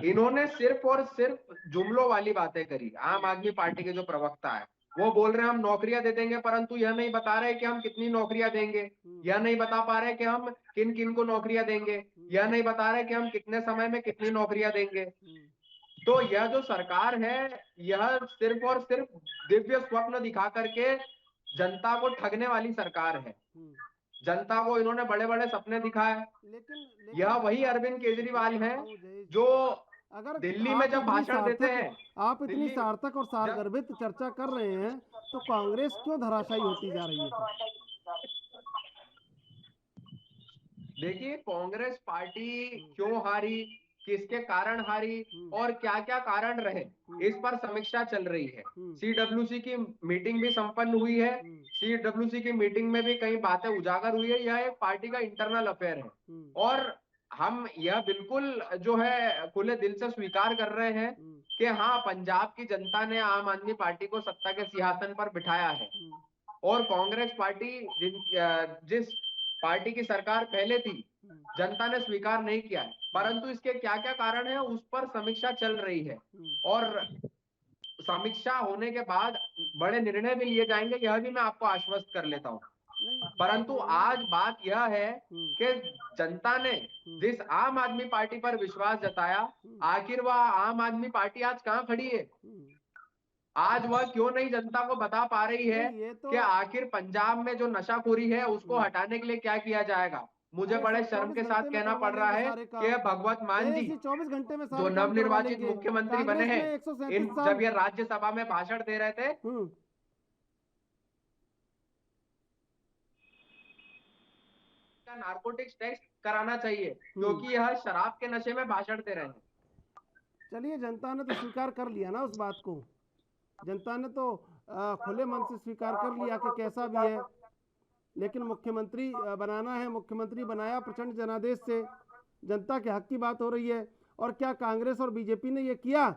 इन्होंने सिर्फ और सिर्फ जुमलों वाली बातें करी। आम आदमी पार्टी के जो प्रवक्ता है वो बोल रहे हैं हम नौकरियां दे देंगे, परंतु यह नहीं बता रहे कि हम कितनी नौकरियां देंगे, यह नहीं बता पा रहे कि हम किन किन को नौकरियां देंगे, यह नहीं बता रहे कि हम कितने समय में कितनी नौकरियां देंगे। तो यह जो सरकार है यह सिर्फ और सिर्फ दिव्य स्वप्न दिखा करके जनता को ठगने वाली सरकार है। जनता को इन्होंने बड़े बड़े सपने दिखाए। यह वही अरविंद केजरीवाल है जो अगर दिल्ली में जब भाषण देते हैं, आप इतनी सार्थक और सारगर्भित चर्चा कर रहे हैं, तो कांग्रेस क्यों धराशायी होती जा रही है? देखिए कांग्रेस पार्टी क्यों हारी, किसके कारण हारी और क्या क्या कारण रहे, इस पर समीक्षा चल रही है। CWC की मीटिंग भी संपन्न हुई है। CWC की मीटिंग में भी कई बातें उजागर हुई है। यह एक पार्टी का इंटरनल अफेयर है और हम यह बिल्कुल जो है खुले दिल से स्वीकार कर रहे हैं कि हाँ, पंजाब की जनता ने आम आदमी पार्टी को सत्ता के सिंहासन पर बिठाया है। और कांग्रेस पार्टी जिस पार्टी की सरकार पहले थी, जनता ने स्वीकार नहीं किया है, परंतु इसके क्या क्या कारण है उस पर समीक्षा चल रही है और समीक्षा होने के बाद बड़े निर्णय भी लिए जाएंगे, यह भी मैं आपको आश्वस्त कर लेता हूँ। परंतु आज बात यह है कि जनता ने जिस आम आदमी पार्टी पर विश्वास जताया, आखिर वह आम आदमी पार्टी आज कहाँ खड़ी है? आज वह क्यों नहीं जनता को बता पा रही है कि आखिर पंजाब में जो नशाखोरी है उसको हटाने के लिए क्या किया जाएगा। मुझे बड़े शर्म के साथ कहना पड़ रहा है कि भगवत मान जी 24 घंटे में जो नवनिर्वाचित मुख्यमंत्री बने हैं, जब ये राज्यसभा में भाषण दे रहे थे, नारकोटिक्स टेस्ट कराना चाहिए क्योंकि यह शराब के नशे में भाषण दे रहे हैं। चलिए, जनता ने तो स्वीकार कर लिया ना उस बात को। जनता ने तो खुले मन से स्वीकार कर लिया कि कैसा भी है, लेकिन मुख्यमंत्री बनाना है, मुख्यमंत्री बनाया प्रचंड जनादेश से। जनता के हक की बात हो रही है। और क्या कांग्रेस और बीजेपी ने ये किया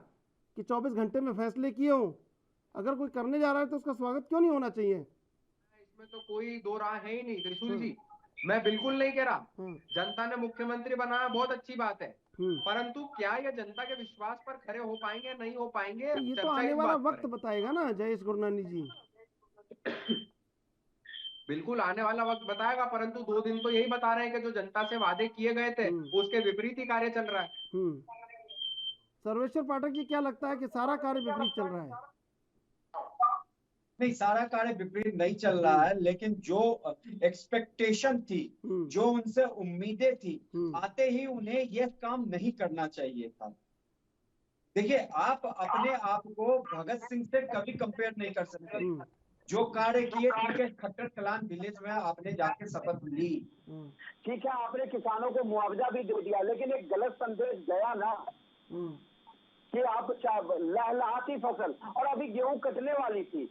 कि 24 घंटे में फैसले किए हों? अगर कोई करने जा रहा है तो उसका स्वागत क्यों नहीं होना चाहिए? इसमें तो कोई दो राह है ही नहीं त्रिशूल जी। मैं बिल्कुल नहीं कह रहा, जनता ने मुख्यमंत्री बनाया बहुत अच्छी बात है, परंतु क्या ये जनता के विश्वास पर खरे हो पाएंगे, नहीं हो पाएंगे, ये तो आने वाला वक्त बताएगा ना जयेश गुरनानी जी। बिल्कुल आने वाला वक्त बताएगा, परंतु 2 दिन तो यही बता रहे हैं कि जो जनता से वादे किए गए थे उसके विपरीत ही कार्य चल रहा है। सर्वेश्वर पाठक जी, क्या लगता है कि सारा कार्य विपरीत चल रहा है? नहीं, सारा कार्य विपरीत नहीं चल रहा है, लेकिन जो एक्सपेक्टेशन थी, जो उनसे उम्मीदें थी, आते ही उन्हें यह काम नहीं करना चाहिए था। देखिए, आप अपने आप को भगत सिंह से कभी कंपेयर नहीं कर सकते। जो कार्य किए, ठीक है, खट्टर कलान विलेज में आपने जाके शपथ ली, ठीक है, आपने किसानों को मुआवजा भी दे दिया, लेकिन एक गलत संदेश गया ना। कि आप लहलहाती फसल, और अभी गेहूं कटने वाली थी,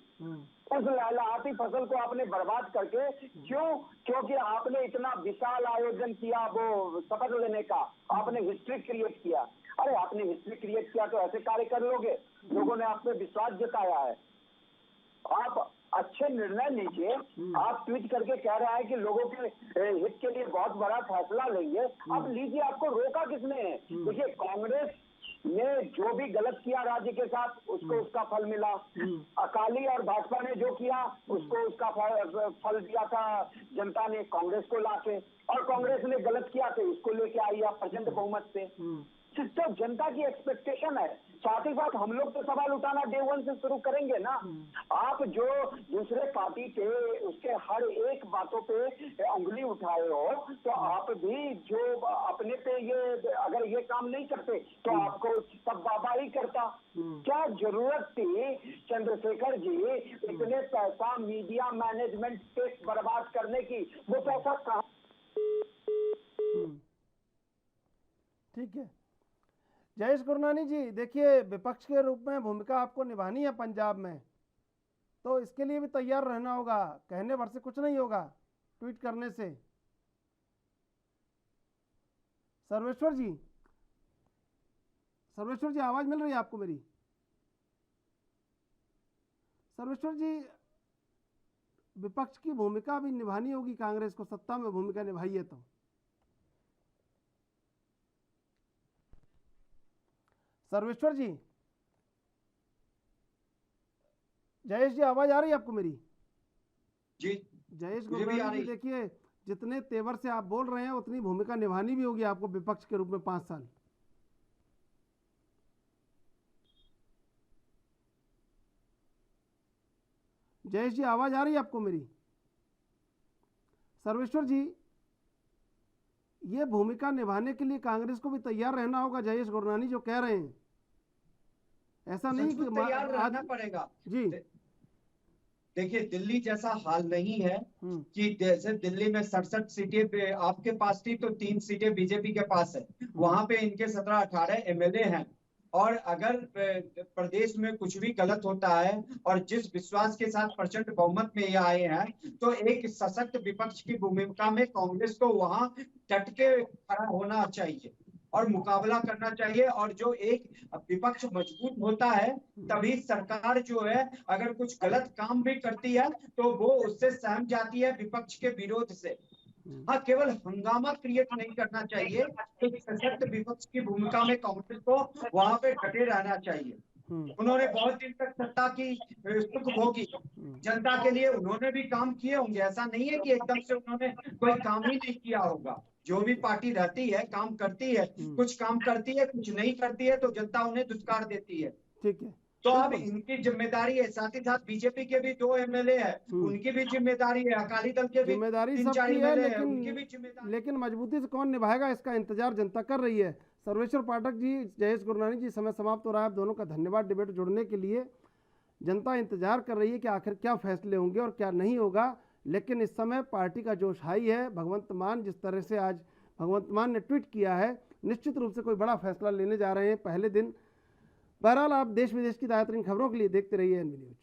उस लहलहाती फसल को आपने बर्बाद करके, क्यों? क्योंकि आपने इतना विशाल आयोजन किया वो शपथ लेने का, आपने हिस्ट्री क्रिएट किया। अरे आपने हिस्ट्री क्रिएट किया तो ऐसे कार्य कर लोगे? लोगों ने आप पे विश्वास जताया है, आप अच्छे निर्णय लीजिए। आप ट्वीट करके कह रहे हैं कि लोगों के हित के लिए बहुत बड़ा फैसला लेंगे, अब लीजिए, आपको रोका किसने है? देखिए, कांग्रेस ने जो भी गलत किया राज्य के साथ, उसको उसका फल मिला। अकाली और भाजपा ने जो किया, उसको उसका फल दिया था जनता ने कांग्रेस को लाके, और कांग्रेस ने गलत किया तो उसको लेके आई आप प्रचंड बहुमत से। सिस्टम जनता की एक्सपेक्टेशन है। साथ ही साथ हम लोग तो सवाल उठाना डे वन से शुरू करेंगे ना। आप जो दूसरे पार्टी के उसके हर एक बातों पे उंगली उठाए हो, तो आप भी जो अपने पे ये अगर ये काम नहीं करते तो आपको सब बाबा ही करता। क्या जरूरत थी चंद्रशेखर जी इतने पैसा मीडिया मैनेजमेंट पे बर्बाद करने की? वो पैसा कहाँ? ठीक है जयेश गुरनानी जी, देखिए विपक्ष के रूप में भूमिका आपको निभानी है पंजाब में, तो इसके लिए भी तैयार रहना होगा। कहने भर से कुछ नहीं होगा, ट्वीट करने से। सर्वेश्वर जी, सर्वेश्वर जी आवाज मिल रही है आपको मेरी? सर्वेश्वर जी, विपक्ष की भूमिका भी निभानी होगी कांग्रेस को, सत्ता में भूमिका निभाइए तो। सर्वेश्वर जी, जयेश जी आवाज आ रही है आपको मेरी? जी जयेश गुरनानी जी, देखिए जितने तेवर से आप बोल रहे हैं उतनी भूमिका निभानी भी होगी आपको विपक्ष के रूप में 5 साल। जयेश जी आवाज आ रही है आपको मेरी? सर्वेश्वर जी, ये भूमिका निभाने के लिए कांग्रेस को भी तैयार रहना होगा। जयेश गुरनानी जो कह रहे हैं, ऐसा नहीं कि तैयार रहना पड़ेगा जी। देखिए, दिल्ली जैसा हाल नहीं है कि जैसे दिल्ली में 67 सीटें पे आपके पास थी तो 3 सीटें बीजेपी के पास है, वहां पे इनके 17-18 एमएलए हैं। और अगर प्रदेश में कुछ भी गलत होता है और जिस विश्वास के साथ प्रचंड बहुमत में ये आए हैं, तो एक सशक्त विपक्ष की भूमिका में कांग्रेस को वहां डट के खड़ा होना चाहिए और मुकाबला करना चाहिए। और जो एक विपक्ष मजबूत होता है तभी सरकार जो है अगर कुछ गलत काम भी करती है तो वो उससे सहम जाती है विपक्ष के विरोध से। हाँ, केवल हंगामा क्रिएट नहीं करना चाहिए, तो सशक्त विपक्ष की भूमिका में कांग्रेस को वहां पे डटे रहना चाहिए। उन्होंने बहुत दिन तक सत्ता की सुख भोगी, जनता के लिए उन्होंने भी काम किए होंगे। ऐसा नहीं है कि एकदम से उन्होंने कोई काम ही नहीं किया होगा। जो भी पार्टी रहती है काम करती है, कुछ काम करती है कुछ नहीं करती है, तो जनता उन्हें दुष्कार देती है। ठीक है, तो अब इनकी जिम्मेदारी है। साथ ही साथ बीजेपी के भी 2 एमएलए है, उनकी भी जिम्मेदारी है। अकाली दल के भी जिम्मेदारी सबकी है, लेकिन मजबूती से कौन निभाएगा इसका इंतजार जनता कर रही है। सर्वेश्वर पाठक जी, जयेश गुरनानी जी, समय समाप्त हो रहा है। आप दोनों का धन्यवाद डिबेट जुड़ने के लिए। जनता इंतजार कर रही है कि आखिर क्या फैसले होंगे और क्या नहीं होगा। लेकिन इस समय पार्टी का जोश हाई है। भगवंत मान जिस तरह से आज भगवंत मान ने ट्वीट किया है, निश्चित रूप से कोई बड़ा फैसला लेने जा रहे हैं पहले दिन। बहरहाल आप देश विदेश की ताज़ा तरीन खबरों के लिए देखते रहिए एनबी न्यूज।